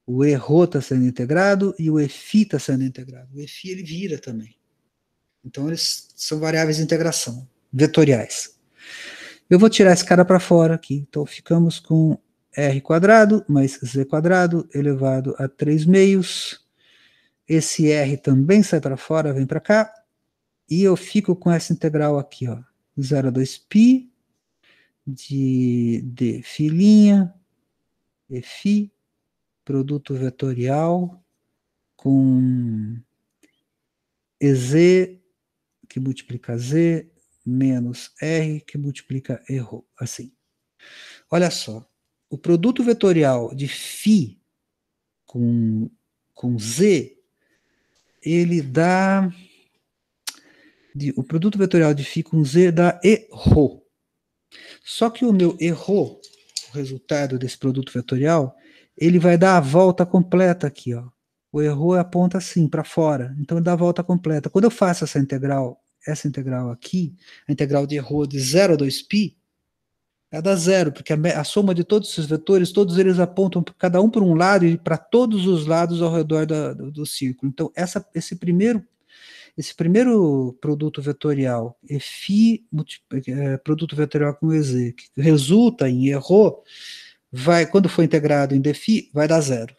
O ERO está sendo integrado e o EFI está sendo integrado. O EFI ele vira também. Então eles são variáveis de integração, vetoriais. Eu vou tirar esse cara para fora aqui. Então ficamos com R quadrado mais Z quadrado elevado a 3/2. Esse R também sai para fora, vem para cá. E eu fico com essa integral aqui, ó, 0 a 2π de dφ e φ, produto vetorial com EZ que multiplica Z menos R que multiplica ERO, assim. Olha só, o produto vetorial de φ com Z, ele dá... o produto vetorial de φ com Z dá ERO. Só que o meu ERO, o resultado desse produto vetorial, ele vai dar a volta completa aqui, ó. O ERO aponta assim, para fora, então ele dá a volta completa. Quando eu faço essa integral aqui, a integral de ERO de 0 a 2π, ela dá zero, porque a soma de todos esses vetores, todos eles apontam cada um para um lado e para todos os lados ao redor do círculo. Então, esse primeiro produto vetorial, produto vetorial com EZ, que resulta em ERO, quando for integrado em dφ, vai dar zero.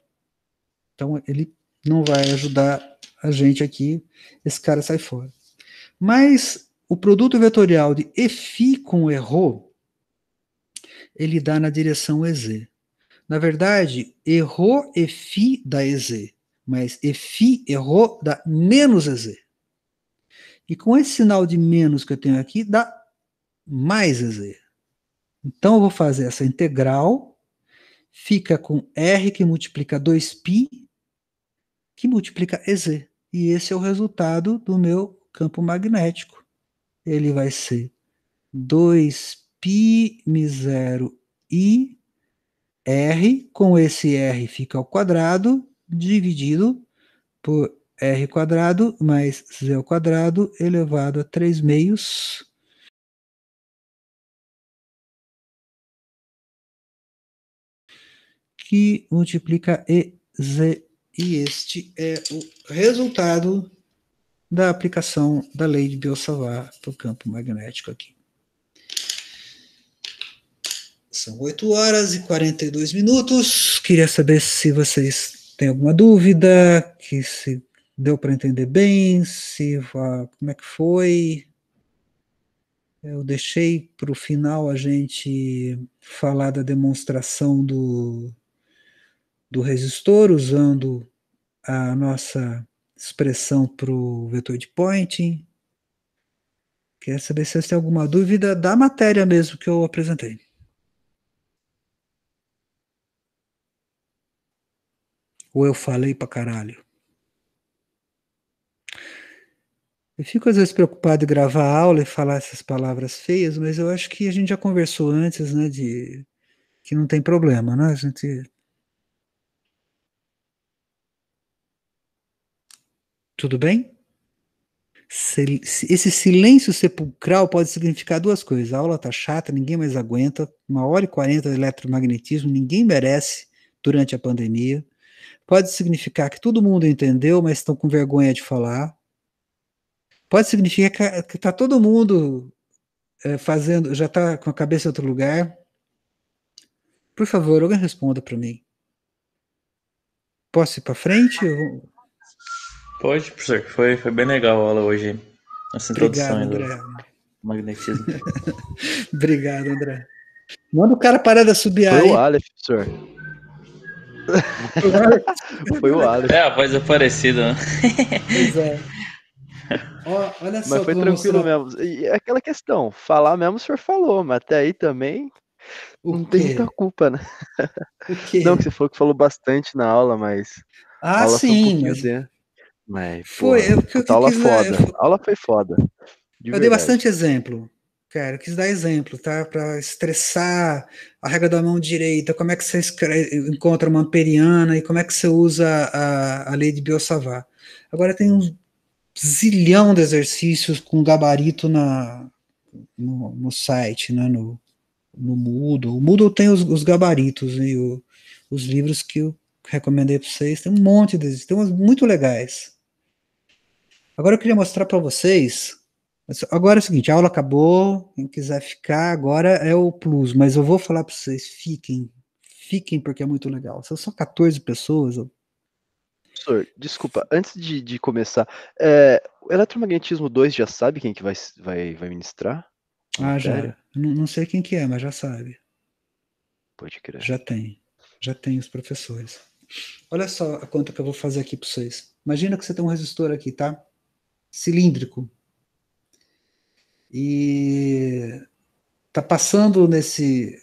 Então, ele não vai ajudar a gente aqui, esse cara sai fora. Mas o produto vetorial de Eφ com ERO, ele dá na direção EZ. Na verdade, ERO Eφ dá EZ, mas Eφ ERO dá menos EZ. E com esse sinal de menos que eu tenho aqui, dá mais EZ. Então eu vou fazer essa integral, fica com R que multiplica 2π, que multiplica EZ. E esse é o resultado do meu campo magnético. Ele vai ser 2π μ0i R, com esse R fica ao quadrado, dividido por R quadrado mais Z ao quadrado elevado a 3 meios que multiplica EZ. E este é o resultado da aplicação da lei de Biot-Savart para o campo magnético aqui. São 8 horas e 42 minutos. Queria saber se vocês têm alguma dúvida, que se deu para entender bem, se como é que foi. Eu deixei para o final a gente falar da demonstração do resistor, usando a nossa expressão para o vetor de Poynting. Queria saber se vocês têm alguma dúvida da matéria mesmo que eu apresentei. Ou eu falei pra caralho? Eu fico às vezes preocupado em gravar a aula e falar essas palavras feias, mas eu acho que a gente já conversou antes, né, de que não tem problema, né? A gente... Tudo bem? Esse silêncio sepulcral pode significar duas coisas. A aula tá chata, ninguém mais aguenta. 1h40 de eletromagnetismo, ninguém merece durante a pandemia. Pode significar que todo mundo entendeu, mas estão com vergonha de falar. Pode significar que tá todo mundo fazendo, já está com a cabeça em outro lugar. Por favor, alguém responda para mim. Posso ir para frente? Pode, professor. Foi bem legal a aula hoje. Essa Obrigado, introdução André. do magnetismo. Obrigado, André. Manda o cara parar de assobiar Foi aí. o Aleph, professor. Foi o Aleph. É, a voz é parecida, né? Pois é. Ó, olha só. Mas foi tranquilo mesmo. E é aquela questão, falar mesmo o senhor falou, mas até aí também não tem muita culpa, né? O quê? Não, que você falou bastante na aula, mas a aula foi um pouquinho mas... dentro. Mas, foi, porra, porque eu aula quis foda. A aula foi foda. Eu dei bastante exemplo, cara. Eu quis dar exemplo, tá? Para estressar a regra da mão direita, como é que você encontra uma amperiana e como é que você usa a lei de Biot-Savart. Agora tem um zilhão de exercícios com gabarito no site, né? No Moodle. O Moodle tem os gabaritos e os livros que eu recomendei para vocês. Tem um monte deles, tem uns muito legais. Agora eu queria mostrar para vocês. Agora é o seguinte, a aula acabou, quem quiser ficar, agora é o plus, mas eu vou falar para vocês, fiquem porque é muito legal. São só 14 pessoas. Professor, desculpa, antes de começar, o eletromagnetismo 2 já sabe quem que vai ministrar a matéria? Já. Não sei quem que é, mas já sabe. Pode crer. Já tem os professores. Olha só a conta que eu vou fazer aqui para vocês. Imagina que você tem um resistor aqui, tá? Cilíndrico. E tá passando nesse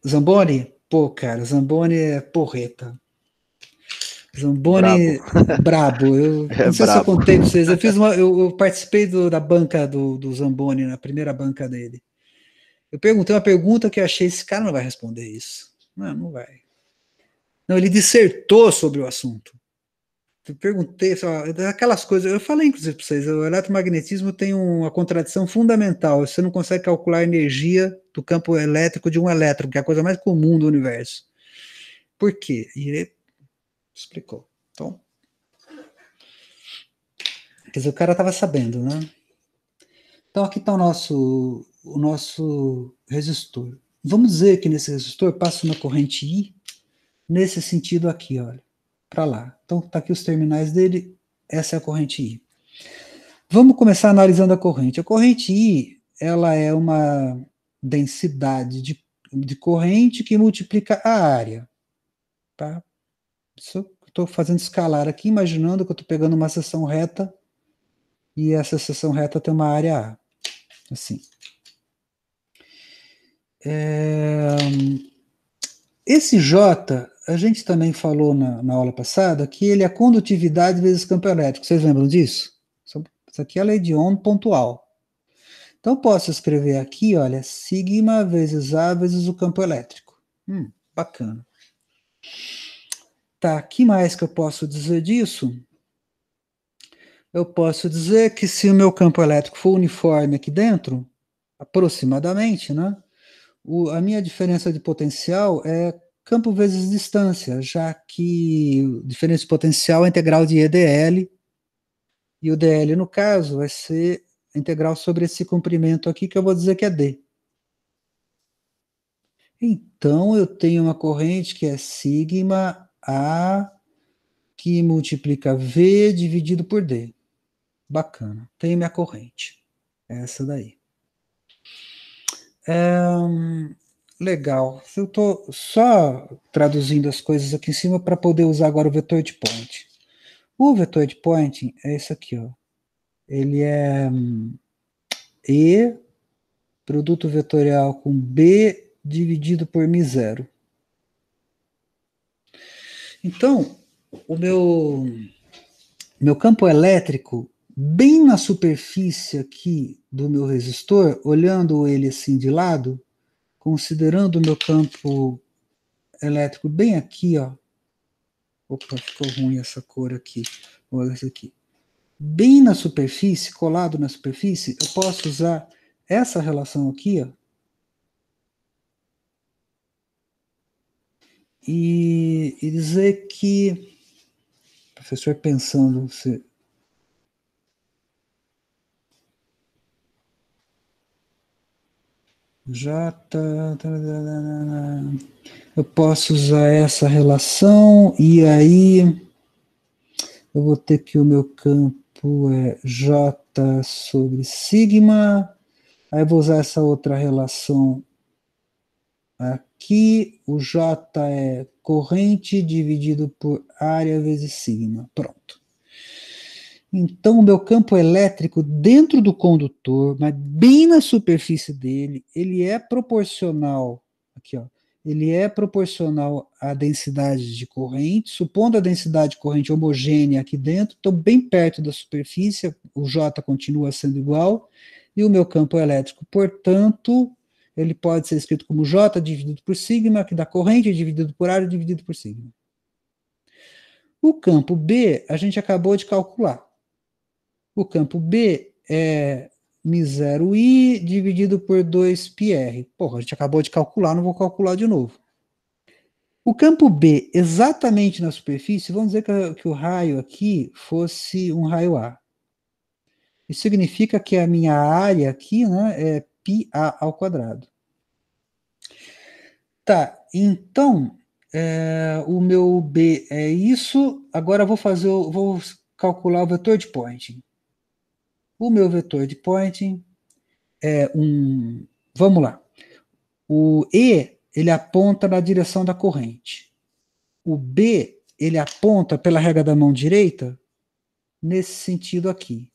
Zamboni? Pô, cara, Zamboni é porreta. Zamboni brabo. Eu não sei se eu contei para vocês. Eu participei da banca do Zamboni, na primeira banca dele. Eu perguntei uma pergunta que eu achei, esse cara não vai responder isso. Não vai. Não, ele dissertou sobre o assunto. Eu perguntei, aquelas coisas, eu falei inclusive para vocês, o eletromagnetismo tem uma contradição fundamental. Você não consegue calcular a energia do campo elétrico de um elétron, que é a coisa mais comum do universo. Por quê? E ele explicou. Então, quer dizer, o cara estava sabendo, né? Então aqui está o nosso resistor. Vamos dizer que nesse resistor passa uma corrente I nesse sentido aqui, olha, para lá. Então tá aqui os terminais dele, essa é a corrente I. Vamos começar analisando a corrente. A corrente I, ela é uma densidade de corrente que multiplica a área, tá? Estou fazendo escalar aqui, imaginando que eu estou pegando uma seção reta e essa seção reta tem uma área A. Assim. Esse J, a gente também falou na aula passada que ele é condutividade vezes campo elétrico. Vocês lembram disso? Isso aqui é a lei de Ohm pontual. Então posso escrever aqui, olha, sigma vezes A vezes o campo elétrico. Bacana. Tá, que mais que eu posso dizer disso? eu posso dizer que se o meu campo elétrico for uniforme aqui dentro, aproximadamente, né? A minha diferença de potencial é campo vezes distância, já que diferença de potencial é integral de EdL, e o dl, no caso, vai ser integral sobre esse comprimento aqui, que eu vou dizer que é D. Então, eu tenho uma corrente que é sigma A, que multiplica V dividido por D. Bacana. Tenho minha corrente. Essa daí. Legal. Eu estou só traduzindo as coisas aqui em cima para poder usar agora o vetor de point. O vetor de point é esse aqui, ó. Ele é E produto vetorial com B dividido por μ0. Então, o meu campo elétrico, bem na superfície aqui do meu resistor, olhando ele assim de lado, considerando o meu campo elétrico bem aqui, ó. Opa, ficou ruim essa cor aqui. Olha essa aqui. Bem na superfície, colado na superfície, eu posso usar essa relação aqui, ó, e dizer que, professor pensando, eu posso usar essa relação, e aí eu vou ter que o meu campo é J sobre sigma, aí eu vou usar essa outra relação aqui, o J é corrente dividido por área vezes sigma. Pronto. Então, o meu campo elétrico dentro do condutor, mas bem na superfície dele, ele é proporcional, aqui, ó, ele é proporcional à densidade de corrente, supondo a densidade de corrente homogênea aqui dentro, estou bem perto da superfície, o J continua sendo igual, e o meu campo elétrico, portanto, ele pode ser escrito como J dividido por sigma, que dá corrente dividido por área dividido por sigma. O campo B, a gente acabou de calcular. O campo B é μ0i dividido por 2πr. Porra, a gente acabou de calcular, não vou calcular de novo. O campo B, exatamente na superfície, vamos dizer que o raio aqui fosse um raio A. Isso significa que a minha área aqui, né, é πa ao quadrado. Tá, então, o meu B é isso. Agora eu vou calcular o vetor de Poynting. O meu vetor de Poynting é vamos lá. O E, ele aponta na direção da corrente. O B, ele aponta pela regra da mão direita nesse sentido aqui.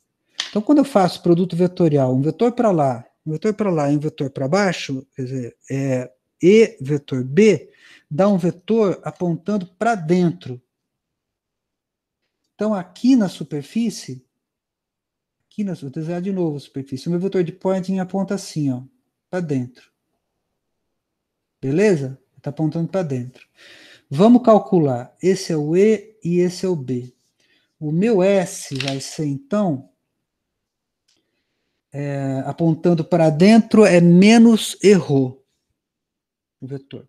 Então, quando eu faço produto vetorial, um vetor para lá, um vetor para lá e um vetor para baixo, quer dizer, E vetor B, dá um vetor apontando para dentro. Então, aqui na superfície, vou desenhar de novo a superfície, o meu vetor de Poynting aponta assim, ó, para dentro. Beleza? Está apontando para dentro. Vamos calcular. Esse é o E e esse é o B. O meu S vai ser, então, apontando para dentro, é menos erro. O vetor.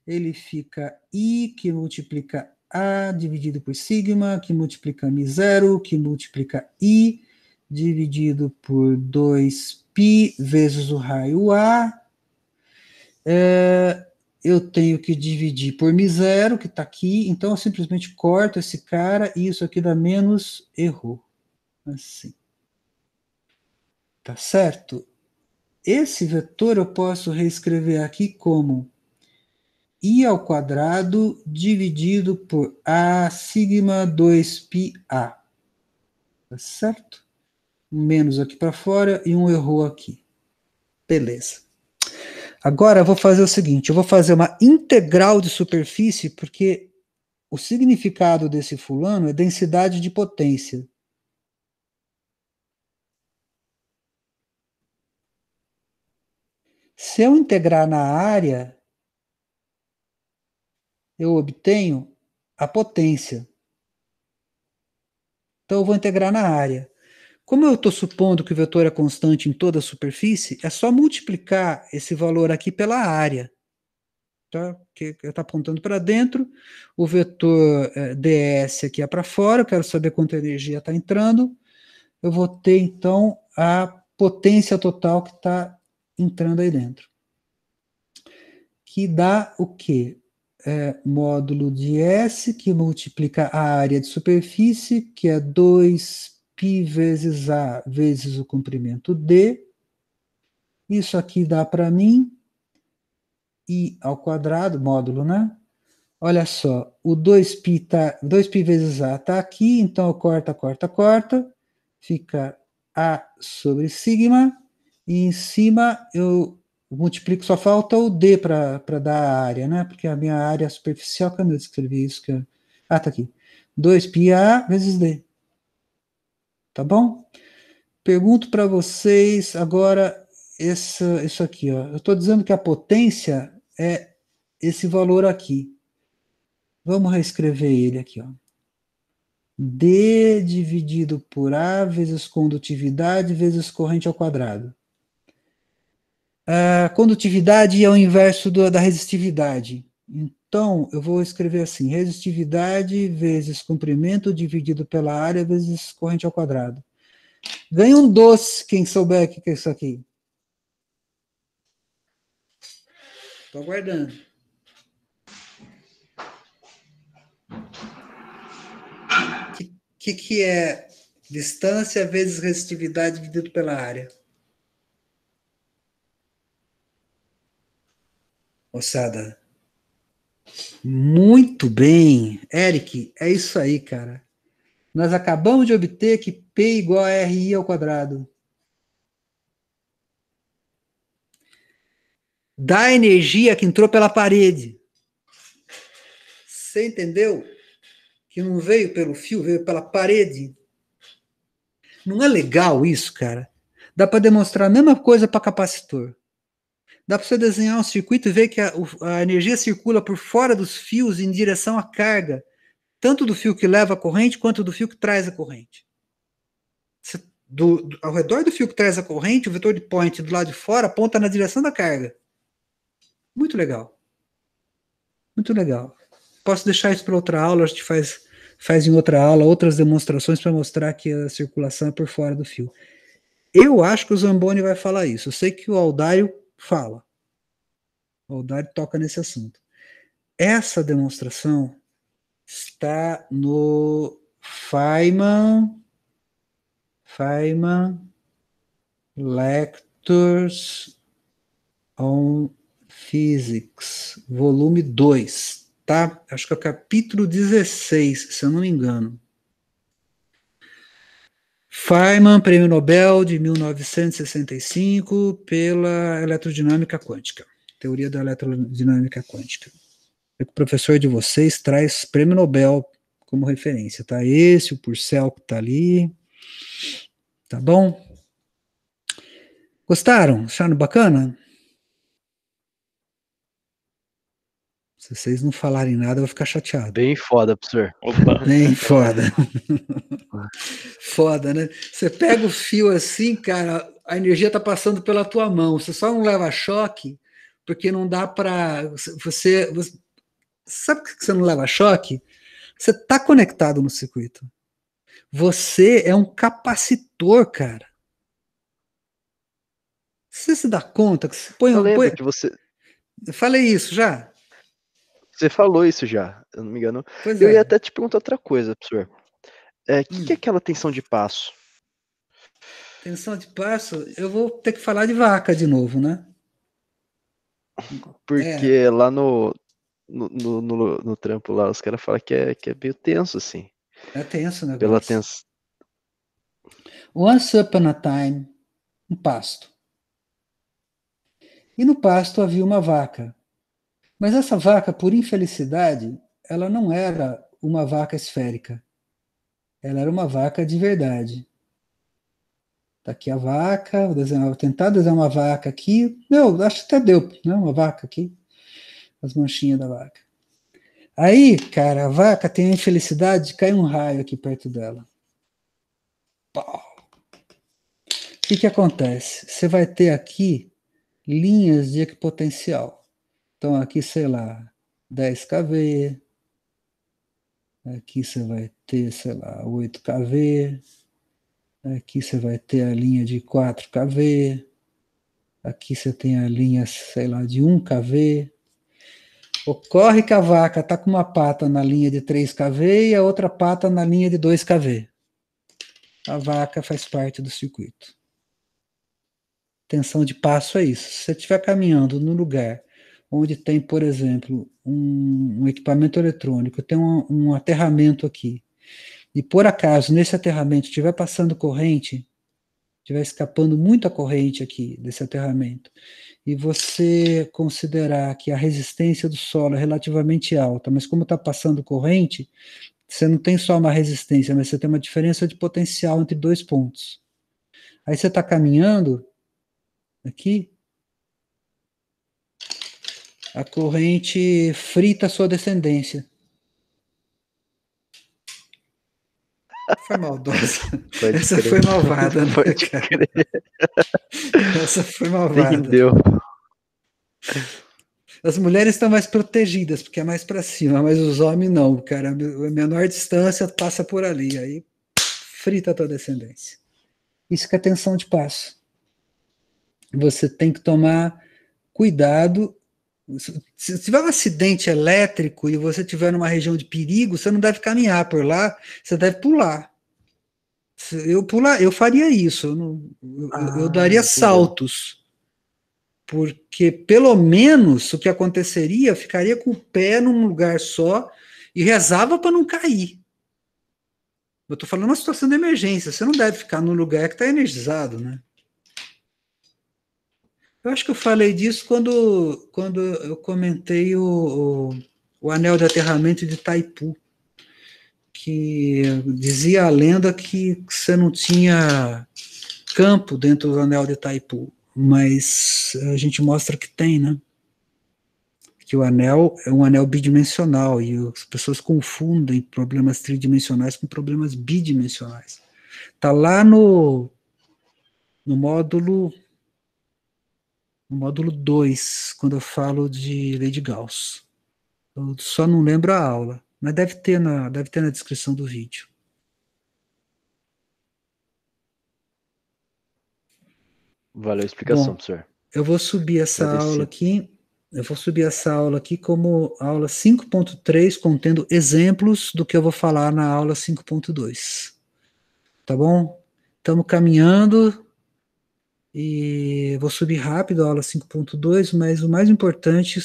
Ele fica I, que multiplica A, dividido por sigma, que multiplica μ0, que multiplica I, dividido por 2π vezes o raio A. Eu tenho que dividir por μ0, que está aqui, então eu simplesmente corto esse cara e isso aqui dá menos erro. Assim. Tá certo? Esse vetor eu posso reescrever aqui como I ao quadrado dividido por A sigma 2πA. Tá certo? Um menos aqui para fora e um erro aqui. Beleza. Agora eu vou fazer o seguinte, eu vou fazer uma integral de superfície, porque o significado desse fulano é densidade de potência. Se eu integrar na área, eu obtenho a potência. Então eu vou integrar na área. Como eu estou supondo que o vetor é constante em toda a superfície, é só multiplicar esse valor aqui pela área. Tá? Que está apontando para dentro, o vetor ds aqui é para fora, eu quero saber quanta energia está entrando, eu vou ter, então, a potência total que está entrando aí dentro. Que dá o quê? Módulo de S, que multiplica a área de superfície, que é 2π vezes A vezes o comprimento D. Isso aqui dá para mim I ao quadrado, módulo, né? Olha só, o 2π vezes A está aqui, então eu corta, fica A sobre sigma, e em cima eu multiplico, só falta o D para dar a área, né? Porque a minha área superficial, quando eu escrevi isso? Tá aqui. 2πA vezes D. Tá bom? Pergunto para vocês agora isso aqui, ó. Eu estou dizendo que a potência é esse valor aqui. Vamos reescrever ele aqui, ó. D dividido por A vezes condutividade vezes corrente ao quadrado. A condutividade é o inverso da resistividade. Então, eu vou escrever assim, resistividade vezes comprimento dividido pela área vezes corrente ao quadrado. Ganha um doce, quem souber o que é isso aqui. Estou aguardando. O que é distância vezes resistividade dividido pela área? Moçada, muito bem. Eric, é isso aí, cara. Nós acabamos de obter que P igual a RI ao quadrado. Da energia que entrou pela parede. Você entendeu? Que não veio pelo fio, veio pela parede. Não é legal isso, cara? Dá para demonstrar a mesma coisa para capacitor. Dá para você desenhar um circuito e ver que a energia circula por fora dos fios em direção à carga, tanto do fio que leva a corrente, quanto do fio que traz a corrente. Ao redor do fio que traz a corrente, o vetor de point do lado de fora aponta na direção da carga. Muito legal. Muito legal. Posso deixar isso para outra aula, a gente faz em outra aula outras demonstrações para mostrar que a circulação é por fora do fio. Eu acho que o Zamboni vai falar isso. Eu sei que o Aldário fala. O Aldário toca nesse assunto. Essa demonstração está no Feynman Lectures on Physics, volume 2, tá? Acho que é o capítulo 16, se eu não me engano. Feynman, prêmio Nobel de 1965 pela eletrodinâmica quântica, teoria da eletrodinâmica quântica. O professor de vocês traz prêmio Nobel como referência, tá? Esse, o Purcell que tá ali, tá bom? Gostaram? Acharam bacana? Se vocês não falarem nada, eu vou ficar chateado. Bem foda, professor. Opa. Bem foda. Foda, né? Você pega o fio assim, cara, a energia tá passando pela tua mão. Você só não leva choque, porque não dá para você sabe por que você não leva choque? Você tá conectado no circuito. Você é um capacitor, cara. Você se dá conta que você põe Eu lembro que você... Eu falei isso já? Você falou isso já, eu não me engano. Pois Eu é. ia até te perguntar outra coisa, professor. Que é aquela tensão de passo? Tensão de passo, eu vou ter que falar de vaca de novo, né? Porque lá no trampo lá, os caras falam que é meio tenso, assim. É tenso o negócio. Pela tensão. Once upon a time, um pasto. E no pasto havia uma vaca. Mas essa vaca, por infelicidade, ela não era uma vaca esférica. Ela era uma vaca de verdade. Tá aqui a vaca, vou tentar desenhar uma vaca aqui. Não, acho que até deu, né? Uma vaca aqui. As manchinhas da vaca. Aí, cara, a vaca tem a infelicidade de cair um raio aqui perto dela. Pau. O que acontece? Você vai ter aqui linhas de equipotencial. Então, aqui, sei lá, 10 kV. Aqui você vai ter, sei lá, 8 kV. Aqui você vai ter a linha de 4 kV. Aqui você tem a linha, sei lá, de 1 kV. Ocorre que a vaca está com uma pata na linha de 3 kV e a outra pata na linha de 2 kV. A vaca faz parte do circuito. Tensão de passo é isso. Se você estiver caminhando no lugar onde tem, por exemplo, um equipamento eletrônico, tem um aterramento aqui, e por acaso nesse aterramento estiver passando corrente, estiver escapando muita corrente aqui desse aterramento, e você considerar que a resistência do solo é relativamente alta, mas como está passando corrente, você não tem só uma resistência, mas você tem uma diferença de potencial entre dois pontos. Aí você está caminhando aqui, a corrente frita a sua descendência. Foi maldosa. Essa foi malvada, né, cara? Essa foi malvada. Entendeu? As mulheres estão mais protegidas, porque é mais para cima, mas os homens não, cara. A menor distância passa por ali, aí frita a tua descendência. Isso que é tensão de passo. Você tem que tomar cuidado. Se tiver um acidente elétrico e você estiver numa região de perigo, você não deve caminhar por lá, você deve pular. Eu faria isso, eu daria saltos, porque pelo menos o que aconteceria, eu ficaria com o pé num lugar só e rezava para não cair. Eu estou falando uma situação de emergência, você não deve ficar num lugar que está energizado, né? Eu acho que eu falei disso quando eu comentei o anel de aterramento de Itaipu, que dizia a lenda que você não tinha campo dentro do anel de Itaipu, mas a gente mostra que tem, né? Que o anel é um anel bidimensional e as pessoas confundem problemas tridimensionais com problemas bidimensionais. Está lá no módulo 2, quando eu falo de lei de Gauss. Eu só não lembro a aula, mas deve ter na descrição do vídeo. Valeu a explicação, Bom, professor. eu vou subir essa aula aqui. Eu vou subir essa aula aqui como aula 5.3, contendo exemplos do que eu vou falar na aula 5.2. Tá bom? Estamos caminhando e vou subir rápido a aula 5.2, mas o mais importante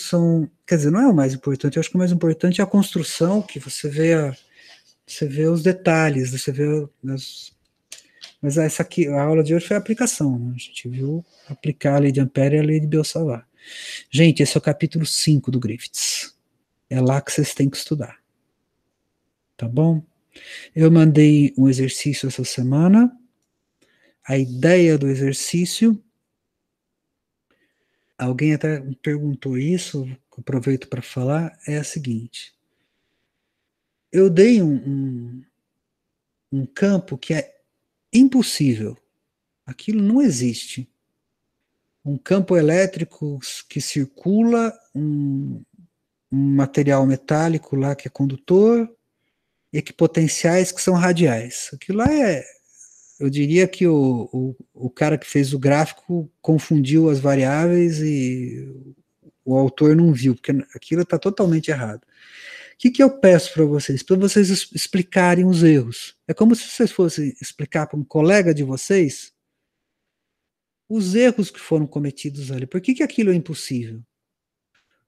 quer dizer, não é o mais importante, eu acho que o mais importante é a construção, que você vê os detalhes, você vê mas essa aqui, a aula de hoje foi a aplicação, né? A gente viu aplicar a lei de Ampère e a lei de Biot-Savart. Gente, esse é o capítulo 5 do Griffiths. É lá que vocês têm que estudar. Tá bom? Eu mandei um exercício essa semana. A ideia do exercício, alguém até me perguntou isso, aproveito para falar, é a seguinte. Eu dei um campo que é impossível. Aquilo não existe. Um campo elétrico que circula, um material metálico lá que é condutor, equipotenciais que são radiais. Aquilo lá eu diria que o cara que fez o gráfico confundiu as variáveis e o autor não viu, porque aquilo está totalmente errado. O que eu peço para vocês? Para vocês explicarem os erros. É como se vocês fossem explicar para um colega de vocês os erros que foram cometidos ali. Por que aquilo é impossível?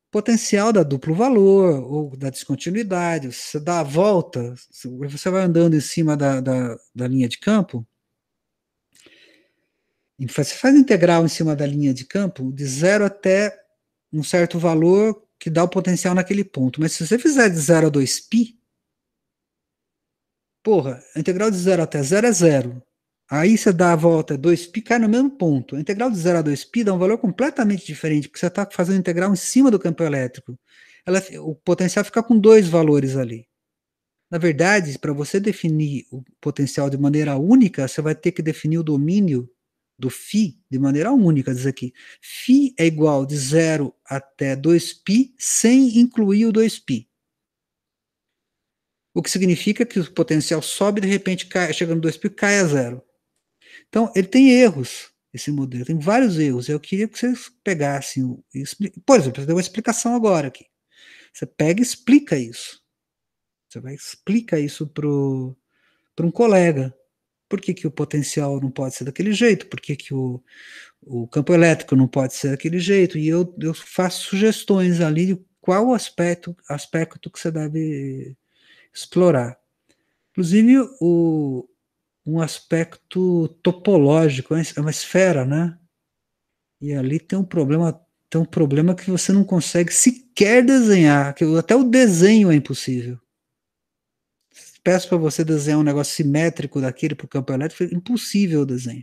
Potencial da duplo valor ou da descontinuidade. Você dá a volta, você vai andando em cima da linha de campo, você faz integral em cima da linha de campo de 0 até um certo valor que dá o potencial naquele ponto. Mas se você fizer de 0 a 2π, porra, a integral de 0 até 0 é 0. Aí você dá a volta, 2π cai no mesmo ponto. A integral de 0 a 2π dá um valor completamente diferente, porque você está fazendo integral em cima do campo elétrico. O potencial fica com dois valores ali. Na verdade, para você definir o potencial de maneira única, você vai ter que definir o domínio do φ de maneira única. Diz aqui, φ é igual de 0 até 2π sem incluir o 2π. O que significa que o potencial sobe e de repente chega no 2π cai a zero. Então, ele tem erros, esse modelo, tem vários erros. Eu queria que vocês pegassem, por exemplo, eu dei uma explicação agora aqui. Você pega e explica isso. Você vai explicar isso para um colega. Por que o potencial não pode ser daquele jeito? Por que o campo elétrico não pode ser daquele jeito? E eu faço sugestões ali de qual aspecto que você deve explorar. Inclusive, um aspecto topológico, é uma esfera, né? E ali tem um problema que você não consegue sequer desenhar, que até o desenho é impossível. Peço para você desenhar um negócio simétrico daquele para o campo elétrico, é impossível o desenho.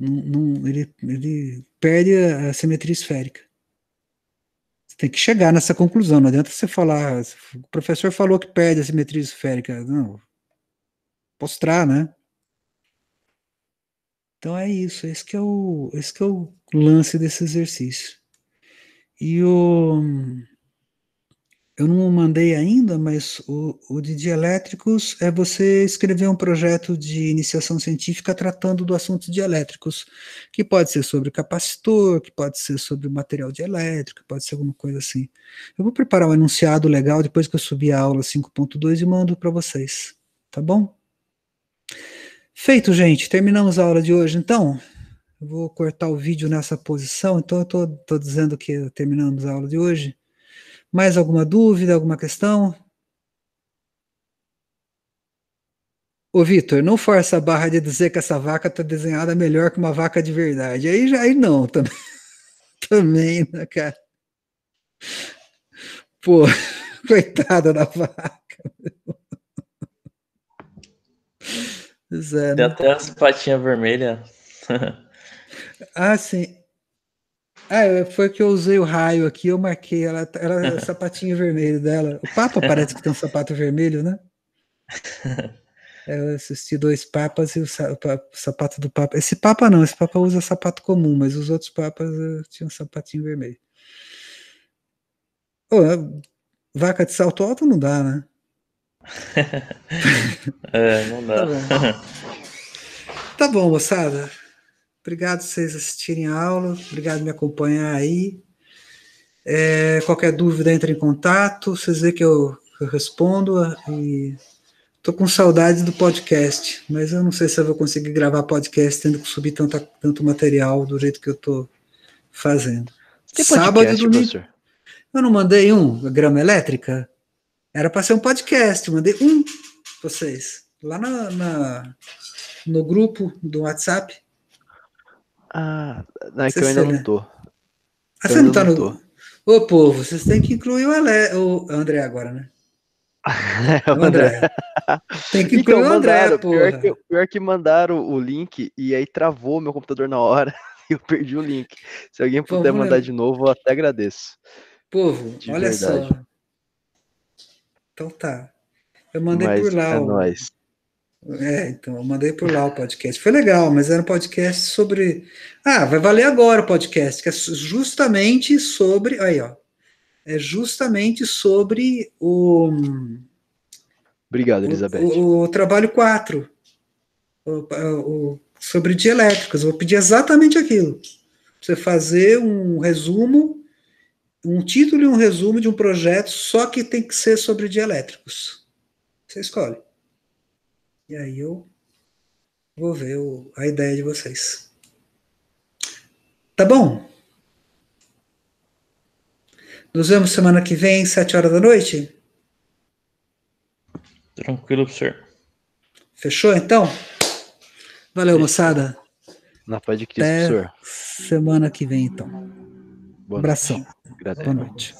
Ele perde a simetria esférica. Você tem que chegar nessa conclusão, não adianta você falar, o professor falou que perde a simetria esférica. Não, mostrar, né? Então é isso, esse que é o lance desse exercício. E eu não mandei ainda, mas o de dielétricos é você escrever um projeto de iniciação científica tratando do assunto dielétricos, que pode ser sobre capacitor, que pode ser sobre material dielétrico, pode ser alguma coisa assim. Eu vou preparar um enunciado legal depois que eu subir a aula 5.2 e mando para vocês, tá bom? Feito, gente. Terminamos a aula de hoje, então. Eu vou cortar o vídeo nessa posição, então eu estou dizendo que terminamos a aula de hoje. Mais alguma dúvida, alguma questão? Ô, Vitor, não força a barra de dizer que essa vaca está desenhada melhor que uma vaca de verdade. Aí não, também, também, né, cara? Pô, coitada da vaca. Zé, Tem né? até as patinhas vermelhas. Ah, sim. Ah, foi que eu usei o raio aqui, eu marquei, ela é o sapatinho vermelho dela. O Papa parece que tem um sapato vermelho, né? Eu assisti dois papas e o sapato do Papa. Esse Papa não, esse Papa usa sapato comum, mas os outros papas tinham um sapatinho vermelho. Ô, vaca de salto alto não dá, né? Não Tá dá. bom. Tá bom, moçada. Obrigado por vocês assistirem a aula. Obrigado por me acompanhar aí. Qualquer dúvida, entre em contato. Vocês veem que eu respondo. E tô com saudade do podcast, mas eu não sei se eu vou conseguir gravar podcast tendo que subir tanto material do jeito que eu tô fazendo. Tem Sábado e podcast, domingo. professor? Eu não mandei a grama elétrica? Era para ser um podcast, eu mandei pra vocês. Lá no grupo do WhatsApp. Ah, não, é que Você eu ainda não lê. tô. Ah, você não tá no. Ô, povo, vocês têm que incluir o André agora, né? O André. Tem que incluir Então, o André, mandaram, porra. pior que mandaram o link e aí travou meu computador na hora e eu perdi o link. Se alguém puder mandar de novo, eu até agradeço. Povo, De olha verdade. só. Então tá. Eu mandei Mas por lá é nóis. então, eu mandei por lá o podcast. Foi legal, mas era um podcast sobre. Ah, vai valer agora o podcast, que é justamente sobre. Aí, ó. É justamente sobre Obrigado, Elizabeth. o trabalho 4. Sobre dielétricas. Eu vou pedir exatamente aquilo. Você fazer um resumo, um título e um resumo de um projeto, só que tem que ser sobre dielétricos. Você escolhe. E aí eu vou ver a ideia de vocês. Tá bom? Nos vemos semana que vem, 7 horas da noite? Tranquilo, professor. Fechou, então? Valeu, moçada. Na paz de Cristo, Até professor. semana que vem, então. Boa Abração. noite. Boa noite.